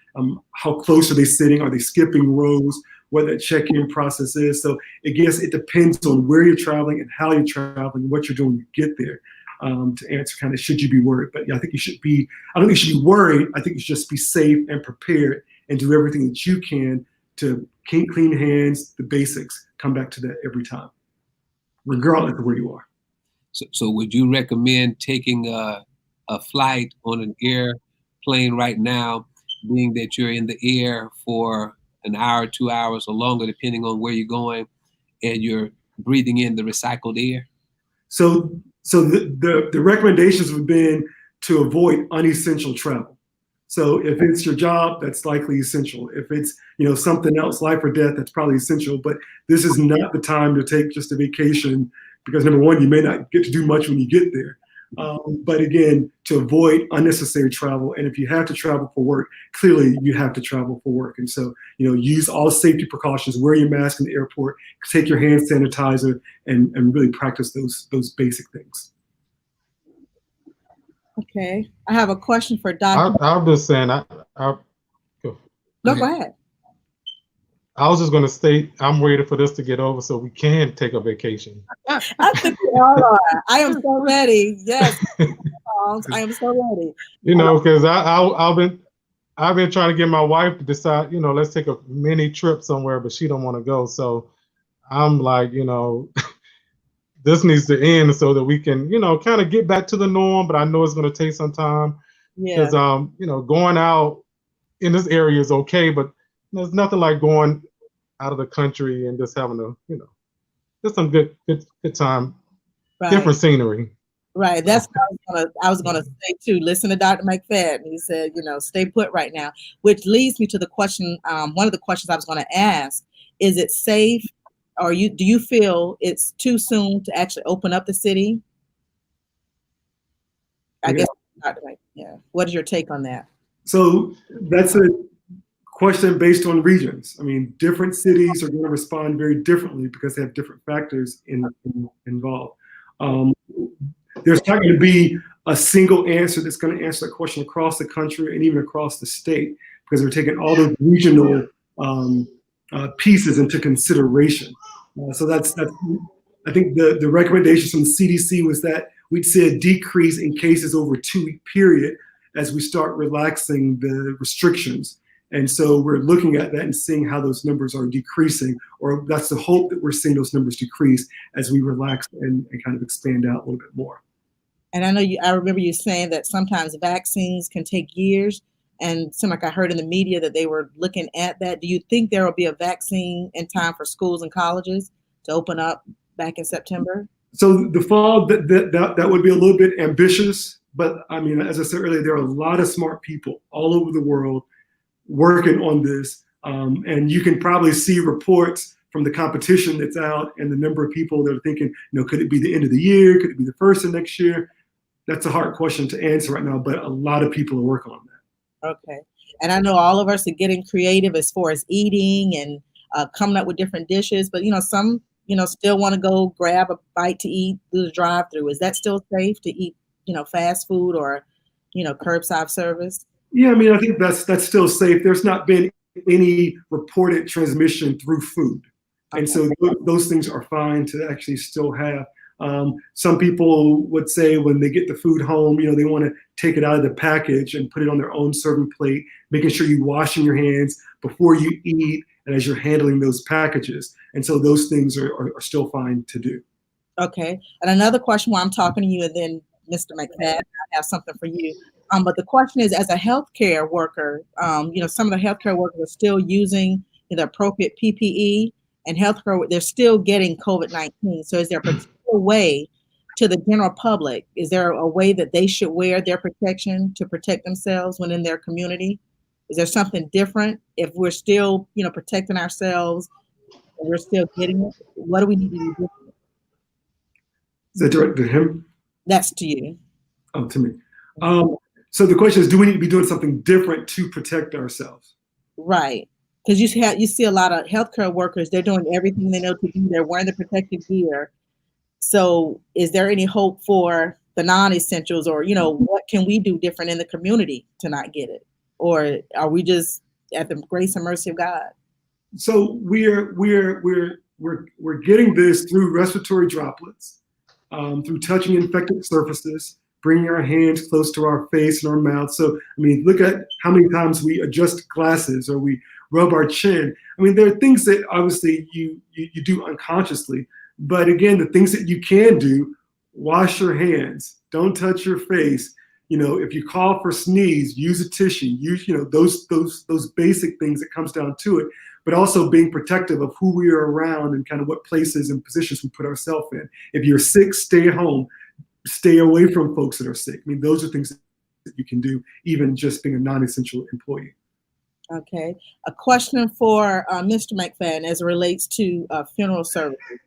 How close are they sitting? Are they skipping rows? What that check-in process is. So I guess it depends on where you're traveling and how you're traveling, what you're doing when you get there, to answer kind of should you be worried. But yeah, I think you should be, I don't think you should be worried. I think you should just be safe and prepared and do everything that you can to keep clean hands, the basics, come back to that every time, regardless of where you are. So would you recommend taking a flight on an airplane right now, being that you're in the air for an hour, 2 hours or longer, depending on where you're going, and you're breathing in the recycled air? So the recommendations have been to avoid unessential travel. So if it's your job, that's likely essential. If it's, you know, something else, life or death, that's probably essential. But this is not the time to take just a vacation, because number one, you may not get to do much when you get there. But again, to avoid unnecessary travel. And if you have to travel for work, clearly you have to travel for work. And so, you know, use all safety precautions, wear your mask in the airport, take your hand sanitizer, and really practice those basic things. Okay. I have a question for Dr. I'm just saying, No, go ahead. I was just going to state I'm ready for this to get over so we can take a vacation. I think we all are. I am so ready. Yes, I am so ready. You know, because I've been trying to get my wife to decide, you know, let's take a mini trip somewhere, but she don't want to go. So I'm like, you know, this needs to end so that we can, you know, kind of get back to the norm. But I know it's going to take some time Yeah, because, you know, going out in this area is okay, but there's nothing like going out of the country and just having a, you know, just some good time, right. different scenery. Right. That's what I was gonna say too. Listen to Dr. McFadden. He said, you know, stay put right now, which leads me to the question. One of the questions I was going to ask: is it safe, or do you feel it's too soon to actually open up the city? I guess, Dr. Yeah. What is your take on that? So that's a question based on regions. I mean, different cities are going to respond very differently because they have different factors involved. There's not going to be a single answer that's going to answer that question across the country and even across the state, because we're taking all those regional pieces into consideration. So that's I think the recommendations from the CDC was that we'd see a decrease in cases over a 2-week period as we start relaxing the restrictions. And so we're looking at that and seeing how those numbers are decreasing, or that's the hope that we're seeing those numbers decrease as we relax and kind of expand out a little bit more. And I remember you saying that sometimes vaccines can take years, and it seemed like I heard in the media that they were looking at that. Do you think there will be a vaccine in time for schools and colleges to open up back in September? So the fall, that would be a little bit ambitious, but I mean, as I said earlier, there are a lot of smart people all over the world working on this, and you can probably see reports from the competition that's out and the number of people that are thinking, you know, could it be the end of the year? Could it be the first of next year? That's a hard question to answer right now, but a lot of people are working on that. Okay. And I know all of us are getting creative as far as eating and coming up with different dishes, but, you know, some, you know, still want to go grab a bite to eat through the drive-through. Is that still safe to eat, you know, fast food or, you know, curbside service? Yeah, I mean, I think that's still safe. There's not been any reported transmission through food. And so those things are fine to actually still have. Some people would say when they get the food home, you know, they want to take it out of the package and put it on their own serving plate, making sure you're washing your hands before you eat and as you're handling those packages. And so those things are still fine to do. Okay. And another question while I'm talking to you, and then Mr. McFadden, I have something for you. But the question is, as a healthcare worker, you know, some of the healthcare workers are still using the appropriate PPE, and healthcare, they're still getting COVID-19. So is there a particular way to the general public? Is there a way that they should wear their protection to protect themselves when in their community? Is there something different if we're still, you know, protecting ourselves and we're still getting it? What do we need to do different? Is that directed to him? That's to you. Oh, to me. So the question is, do we need to be doing something different to protect ourselves? Right. Because you see a lot of healthcare workers, they're doing everything they know to do. They're wearing the protective gear. So is there any hope for the non-essentials, or, you know, what can we do different in the community to not get it? Or are we just at the grace and mercy of God? So we're getting this through respiratory droplets, through touching infected surfaces, bringing our hands close to our face and our mouth. So, I mean, look at how many times we adjust glasses or we rub our chin. I mean, there are things that obviously you do unconsciously, but again, the things that you can do: wash your hands, don't touch your face. You know, if you cough or sneeze, use a tissue. Use, you know, those basic things that comes down to it. But also being protective of who we are around and kind of what places and positions we put ourselves in. If you're sick, stay at home. Stay away from folks that are sick. I mean, those are things that you can do, even just being a non-essential employee. Okay. A question for Mr. McFadden as it relates to funeral services.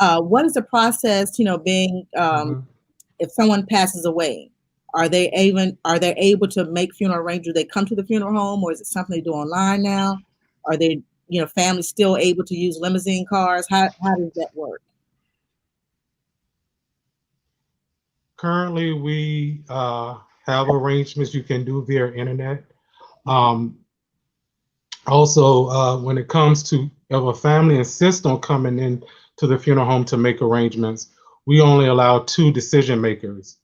What is the process, you know, being if someone passes away? Are they able to make funeral arrangements? Do they come to the funeral home, or is it something they do online now? Are they, you know, families still able to use limousine cars? How does that work? Currently, we have arrangements you can do via internet. Also, when it comes to if a family insists on coming in to the funeral home to make arrangements, we only allow 2 decision makers.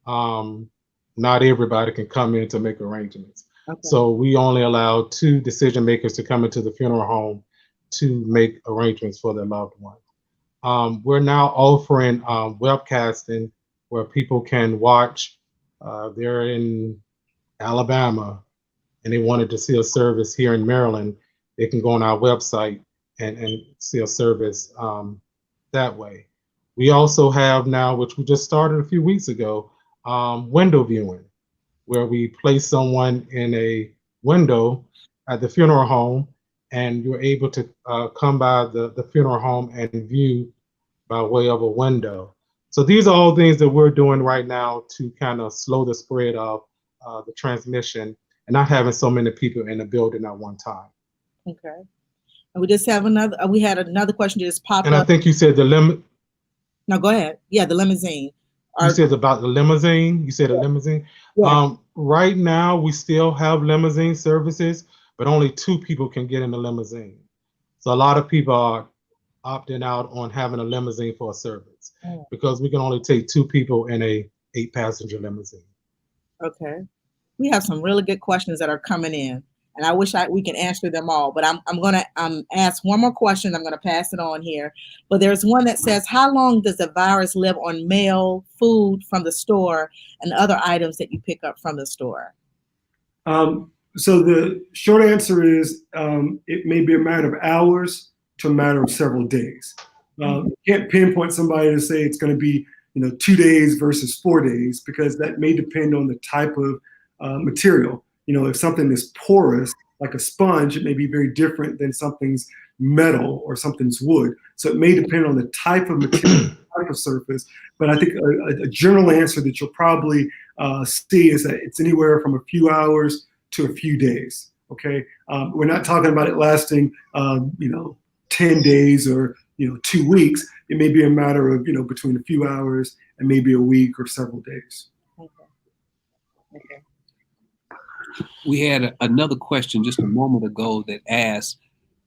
Not everybody can come in to make arrangements. Okay. So we only allow 2 decision makers to come into the funeral home to make arrangements for their loved one. We're now offering webcasting where people can watch. They're in Alabama and they wanted to see a service here in Maryland. They can go on our website and see a service that way. We also have now, which we just started a few weeks ago, window viewing, where we place someone in a window at the funeral home, and you're able to come by the funeral home and view by way of a window. So these are all things that we're doing right now to kind of slow the spread of the transmission and not having so many people in the building at one time. Okay. And we just have we had another question just popped up. And I think you said No, go ahead. Yeah, the limousine. You said about the limousine. You said a limousine. Yeah. Right now, we still have limousine services, but only 2 people can get in the limousine. So a lot of people are opting out on having a limousine for a service because we can only take 2 people in a 8-passenger limousine. Okay. We have some really good questions that are coming in, and I wish we can answer them all, but I'm going to ask one more question. I'm going to pass it on here, but there's one that says, how long does the virus live on mail, food from the store, and other items that you pick up from the store? So the short answer is it may be a matter of hours to a matter of several days. You can't pinpoint somebody to say it's going to be 2 days versus 4 days, because that may depend on the type of material. If something is porous, like a sponge, it may be very different than something's metal or something's wood. So it may depend on the type of material, type of surface. But I think a general answer that you'll probably see is that it's anywhere from a few hours to a few days. Okay, we're not talking about it lasting 10 days or 2 weeks. It may be a matter of between a few hours and maybe a week or several days. Okay. We had another question just a moment ago that asked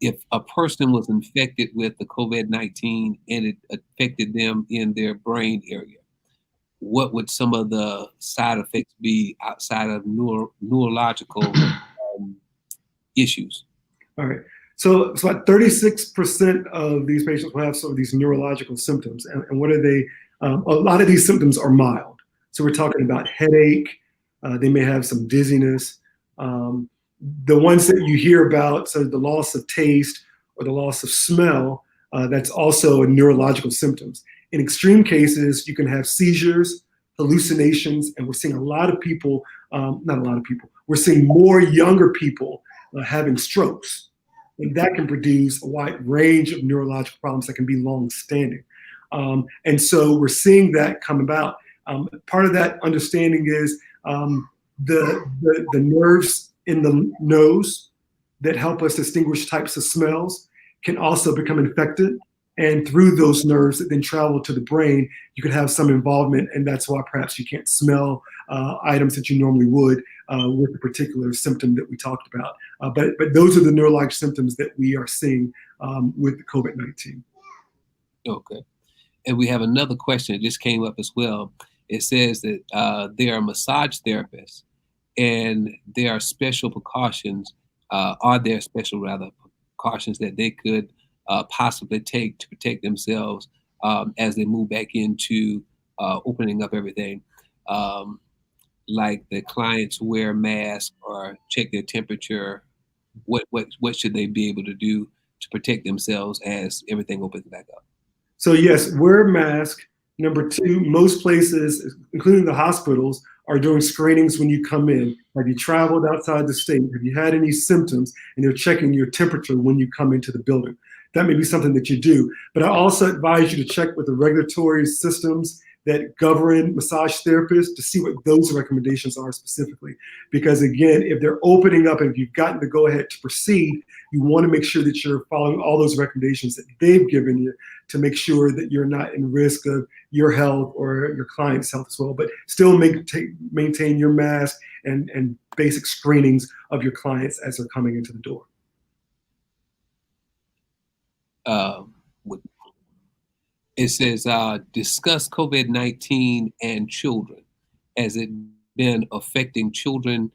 if a person was infected with the COVID-19 and it affected them in their brain area, what would some of the side effects be outside of neurological issues? All right. So it's about 36% of these patients will have some of these neurological symptoms. And what are they? A lot of these symptoms are mild. So we're talking about headache. They may have some dizziness. The ones that you hear about, so the loss of taste or the loss of smell, that's also a neurological symptoms. In extreme cases, you can have seizures, hallucinations, and we're seeing a lot of people, not a lot of people, we're seeing more younger people having strokes. And that can produce a wide range of neurological problems that can be long-standing. And so we're seeing that come about. Part of that understanding is the nerves in the nose that help us distinguish types of smells can also become infected. And through those nerves that then travel to the brain, you could have some involvement, and that's why perhaps you can't smell items that you normally would with the particular symptom that we talked about. But those are the neurologic symptoms that we are seeing with the COVID-19. Okay. And we have another question that just came up as well. It says that there are massage therapists and there are special precautions, precautions that they could possibly take to protect themselves as they move back into opening up everything. Like the clients wear masks or check their temperature. What should they be able to do to protect themselves as everything opens back up? So yes, wear a mask. Number 2, most places, including the hospitals, are doing screenings when you come in. Have you traveled outside the state? Have you had any symptoms? And they're checking your temperature when you come into the building. That may be something that you do. But I also advise you to check with the regulatory systems that govern massage therapists to see what those recommendations are specifically. Because again, if they're opening up and if you've gotten the go ahead to proceed, you want to make sure that you're following all those recommendations that they've given you to make sure that you're not in risk of your health or your client's health as well, but still maintain your mask and basic screenings of your clients as they're coming into the door. It says, discuss COVID-19 and children. Has it been affecting children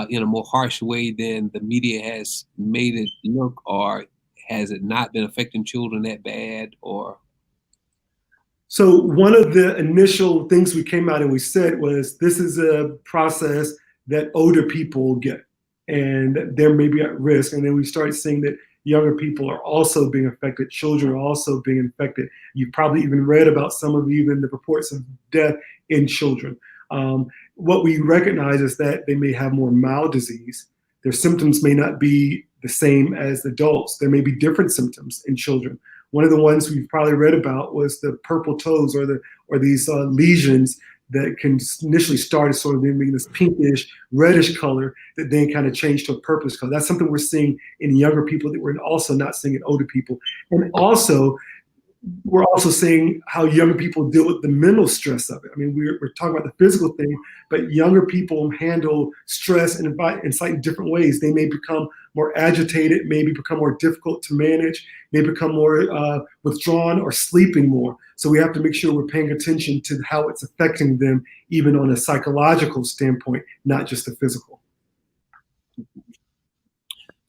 in a more harsh way than the media has made it look, or has it not been affecting children that bad? Or so one of the initial things we came out and we said was, this is a process that older people get, and they're maybe at risk. And then we started seeing that younger people are also being affected. Children are also being infected. You've probably even read about some of even the reports of death in children. What we recognize is that they may have more mild disease. Their symptoms may not be the same as adults. There may be different symptoms in children. One of the ones we've probably read about was the purple toes, or these lesions that can initially start as sort of being this pinkish, reddish color that then kind of change to a purplish color. That's something we're seeing in younger people that we're also not seeing in older people. And also, we're also seeing how younger people deal with the mental stress of it. I mean, we're talking about the physical thing, but younger people handle stress in slightly different ways. They may become more agitated, maybe become more difficult to manage, may become more withdrawn or sleeping more. So we have to make sure we're paying attention to how it's affecting them, even on a psychological standpoint, not just the physical.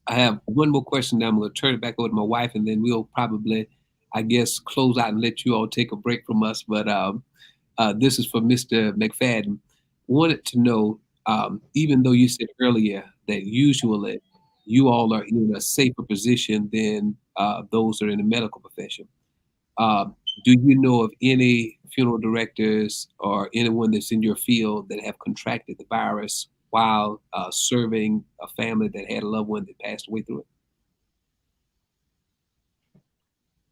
I have one more question. Then I'm going to turn it back over to my wife, and then we'll probably, I guess, close out and let you all take a break from us. But this is for Mr. McFadden. Wanted to know, even though you said earlier that usually you all are in a safer position than those that are in the medical profession, do you know of any funeral directors or anyone that's in your field that have contracted the virus while serving a family that had a loved one that passed away through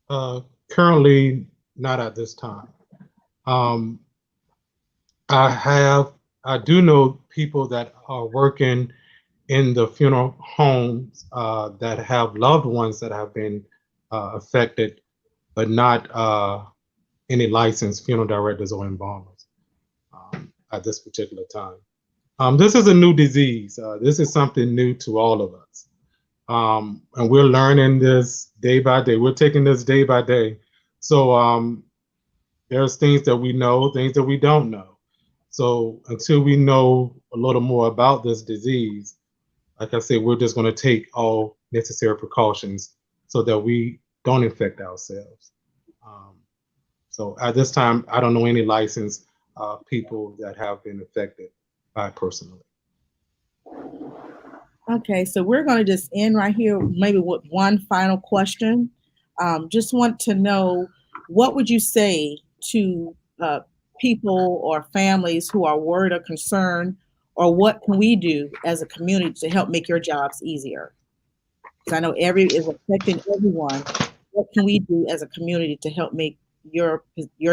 it? Currently, not at this time. I do know people that are working in the funeral homes that have loved ones that have been affected, but not any licensed funeral directors or embalmers at this particular time. This is a new disease. This is something new to all of us. And we're learning this day by day. We're taking this day by day. So there's things that we know, things that we don't know. So until we know a little more about this disease, like I said, we're just going to take all necessary precautions so that we don't infect ourselves. So at this time, I don't know any licensed people that have been affected by it personally. Okay, so we're going to just end right here, maybe with one final question. Just want to know, what would you say to people or families who are worried or concerned, or what can we do as a community to help make your jobs easier? Because I know is affecting everyone. What can we do as a community to help make your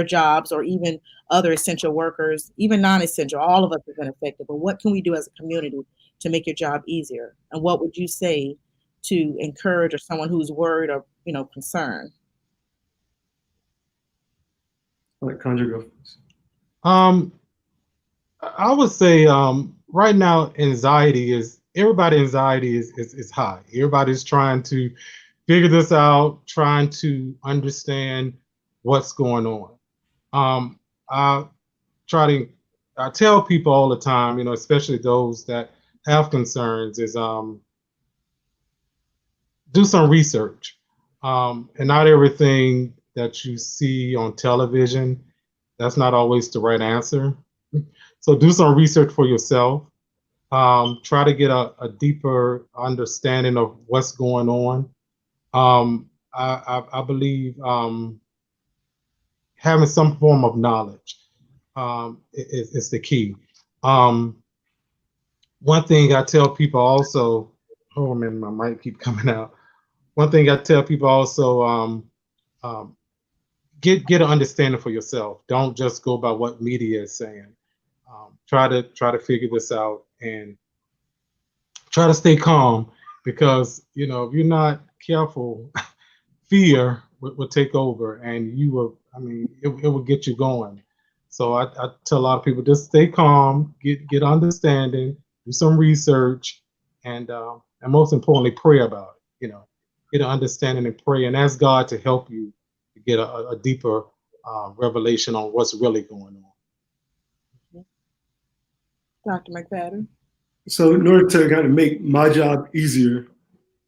jobs, or even other essential workers, even non-essential, all of us have been affected, but what can we do as a community to make your job easier? And what would you say to encourage or someone who's worried or concerned? Let Condrey go. I would say right now, anxiety is high. Everybody's trying to figure this out, trying to understand what's going on. I tell people all the time, especially those that have concerns, is do some research. And not everything that you see on television, that's not always the right answer. So do some research for yourself. Try to get a deeper understanding of what's going on. I believe having some form of knowledge is the key. One thing I tell people also, oh man, my mic keep coming out. One thing I tell people also, get an understanding for yourself. Don't just go by what media is saying. Try to figure this out and try to stay calm, because if you're not careful, fear will take over, and it will get you going. So I tell a lot of people, just stay calm, get understanding, do some research, and most importantly, pray about it. get an understanding and pray and ask God to help you to get a deeper revelation on what's really going on. Dr. McFadden. So in order to kind of make my job easier,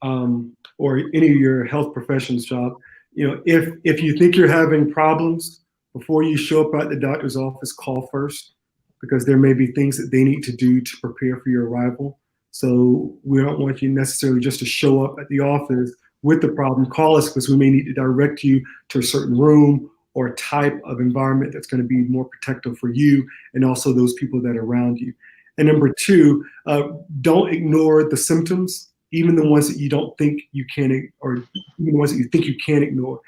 or any of your health professionals' job, if you think you're having problems, before you show up at the doctor's office, call first, because there may be things that they need to do to prepare for your arrival. So we don't want you necessarily just to show up at the office with the problem. Call us, because we may need to direct you to a certain room or a type of environment that's going to be more protective for you and also those people that are around you. And number two, don't ignore the symptoms, even the ones that you don't think you can, or even the ones that you think you can ignore.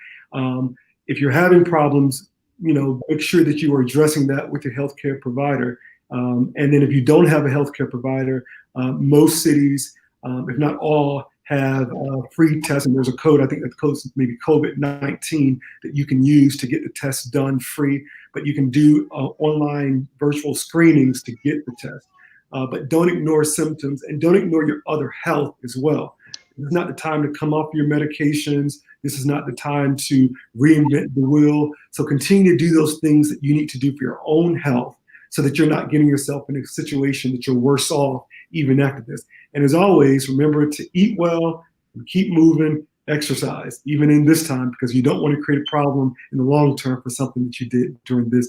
If you're having problems, make sure that you are addressing that with your healthcare provider. And then if you don't have a healthcare provider, most cities, if not all, have free tests. And there's a code, I think that code is maybe COVID-19, that you can use to get the test done free. But you can do online virtual screenings to get the test. But don't ignore symptoms, and don't ignore your other health as well. This is not the time to come off your medications. This is not the time to reinvent the wheel. So continue to do those things that you need to do for your own health, so that you're not getting yourself in a situation that you're worse off even after this. And as always, remember to eat well, and keep moving, exercise, even in this time, because you don't want to create a problem in the long term for something that you did during this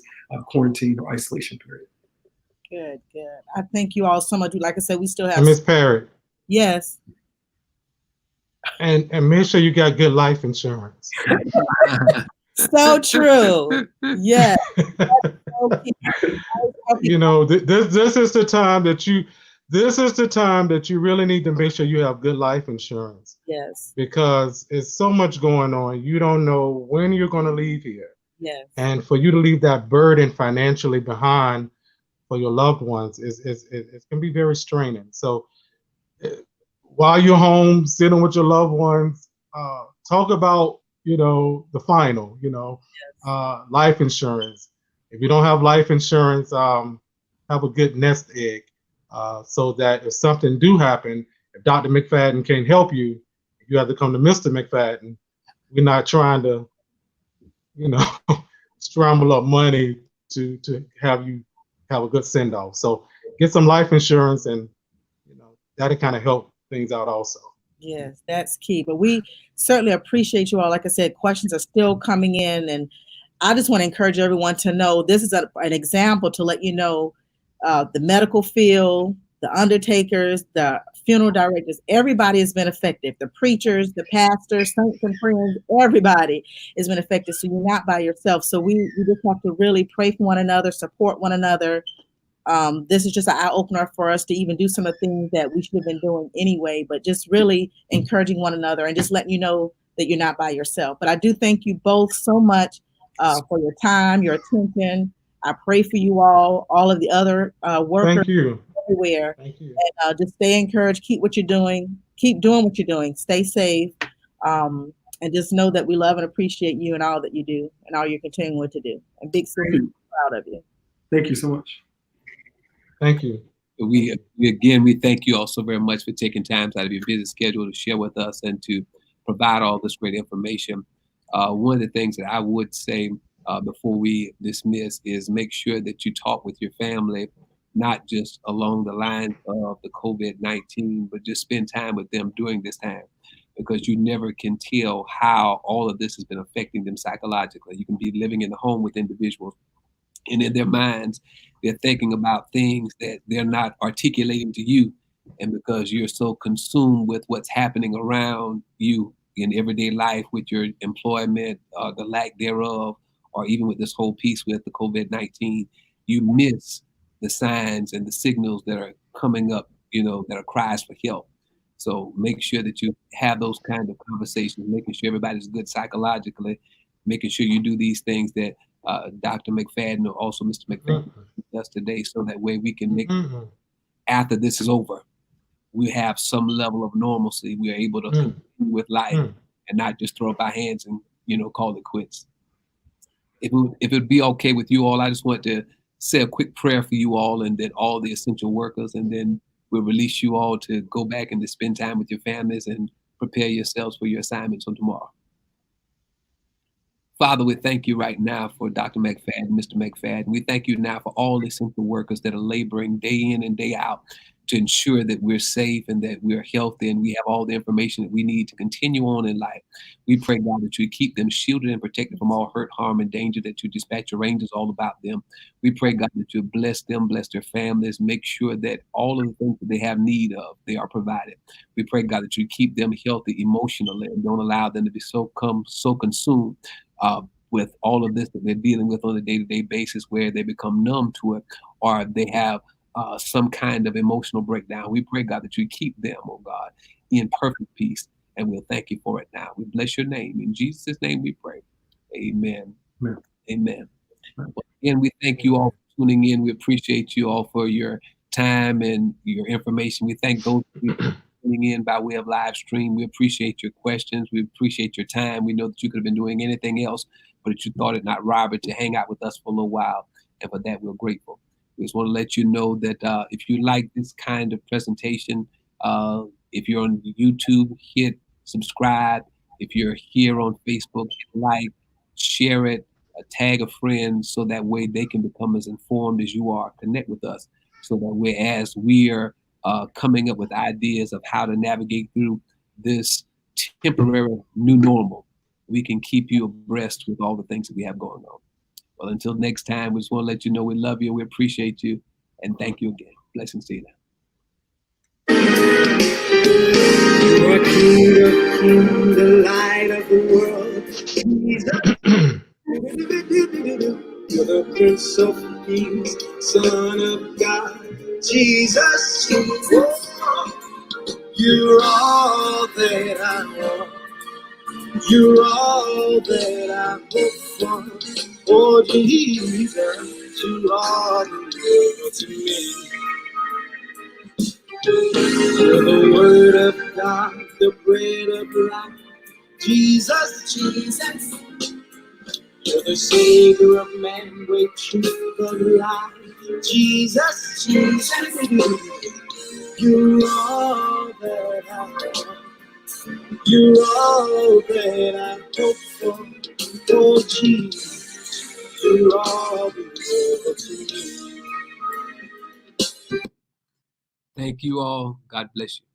quarantine or isolation period. Good. I thank you all so much. Like I said, we still have. And Ms. Parrott. Yes. And make sure you got good life insurance. So true. Yeah. This is the time that you. This is the time that you really need to make sure you have good life insurance. Yes. Because it's so much going on. You don't know when you're going to leave here. Yes. And for you to leave that burden financially behind for your loved ones, it can be very straining. So while you're home sitting with your loved ones, talk about, the final, life insurance. If you don't have life insurance, have a good nest egg, so that if something do happen, if Dr. McFadden can't help you, you have to come to Mr. McFadden. We're not trying to, scramble up money to have you have a good send off. So get some life insurance, and that'll kind of help things out also. Yes, that's key. But we certainly appreciate you all. Like I said, questions are still coming in, and I just want to encourage everyone to know this is an example to let you know the medical field, the undertakers, the funeral directors, everybody has been affected. The preachers, the pastors, saints and friends, everybody has been affected. So you're not by yourself. So we just have to really pray for one another, support one another. This is just an eye opener for us to even do some of the things that we should have been doing anyway, but just really encouraging one another and just letting you know that you're not by yourself. But I do thank you both so much for your time, your attention. I pray for you all of the other workers. Thank you. Everywhere. Thank you. And just stay encouraged. Keep what you're doing. Keep doing what you're doing. Stay safe. And just know that we love and appreciate you and all that you do and all you're continuing to do. And Big City, proud of you. Thank you so much. Thank you. We thank you all so very much for taking time out of your busy schedule to share with us and to provide all this great information. One of the things that I would say before we dismiss is make sure that you talk with your family, not just along the lines of the COVID-19, but just spend time with them during this time, because you never can tell how all of this has been affecting them psychologically. You can be living in the home with individuals, and in their minds, they're thinking about things that they're not articulating to you. And because you're so consumed with what's happening around you in everyday life with your employment, the lack thereof, or even with this whole piece with the COVID-19, you miss the signs and the signals that are coming up, that are cries for help. So make sure that you have those kinds of conversations, making sure everybody's good psychologically, making sure you do these things that Dr. McFadden or also Mr. McFadden does today, so that way we can make after this is over, we have some level of normalcy. We are able to continue with life and not just throw up our hands and call it quits. If it'd be okay with you all, I just want to say a quick prayer for you all and then all the essential workers, and then we'll release you all to go back and to spend time with your families and prepare yourselves for your assignments on tomorrow. Father, we thank you right now for Dr. McFadden, Mr. McFadden. We thank you now for all the essential workers that are laboring day in and day out to ensure that we're safe and that we're healthy and we have all the information that we need to continue on in life. We pray, God, that you keep them shielded and protected from all hurt, harm, and danger, that you dispatch your angels all about them. We pray, God, that you bless them, bless their families, make sure that all of the things that they have need of, they are provided. We pray, God, that you keep them healthy emotionally and don't allow them to be so consumed with all of this that they're dealing with on a day-to-day basis, where they become numb to it or they have some kind of emotional breakdown. We pray, God, that you keep them, oh God, in perfect peace, and we'll thank you for it now. We bless your name. In Jesus' name we pray. Amen. Amen. Amen. Well, again, we thank you all for tuning in. We appreciate you all for your time and your information. We thank those tuning in by way of live stream. We appreciate your questions. We appreciate your time. We know that you could have been doing anything else, but that you thought it not robbery to hang out with us for a little while. And for that, we're grateful. We just want to let you know that if you like this kind of presentation, if you're on YouTube, hit subscribe. If you're here on Facebook, hit like, share it, tag a friend, so that way they can become as informed as you are. Connect with us, so that way, as we are coming up with ideas of how to navigate through this temporary new normal, we can keep you abreast with all the things that we have going on. Well, until next time, we just want to let you know we love you, we appreciate you, and thank you again. Blessings to you now. You are King of Kings, the light of the world. Jesus. You're the Prince of Peace, Son of God. Jesus. You're all that I want. You're all that I hope for. Oh, Jesus, you are the world to me. You're the Word of God, the bread of life. Jesus, Jesus. You're the Savior of man, great truth of life. Jesus, Jesus. You're all that I want. You're all that I hope for. Oh, Jesus, you're all the world to me. Thank you all. God bless you.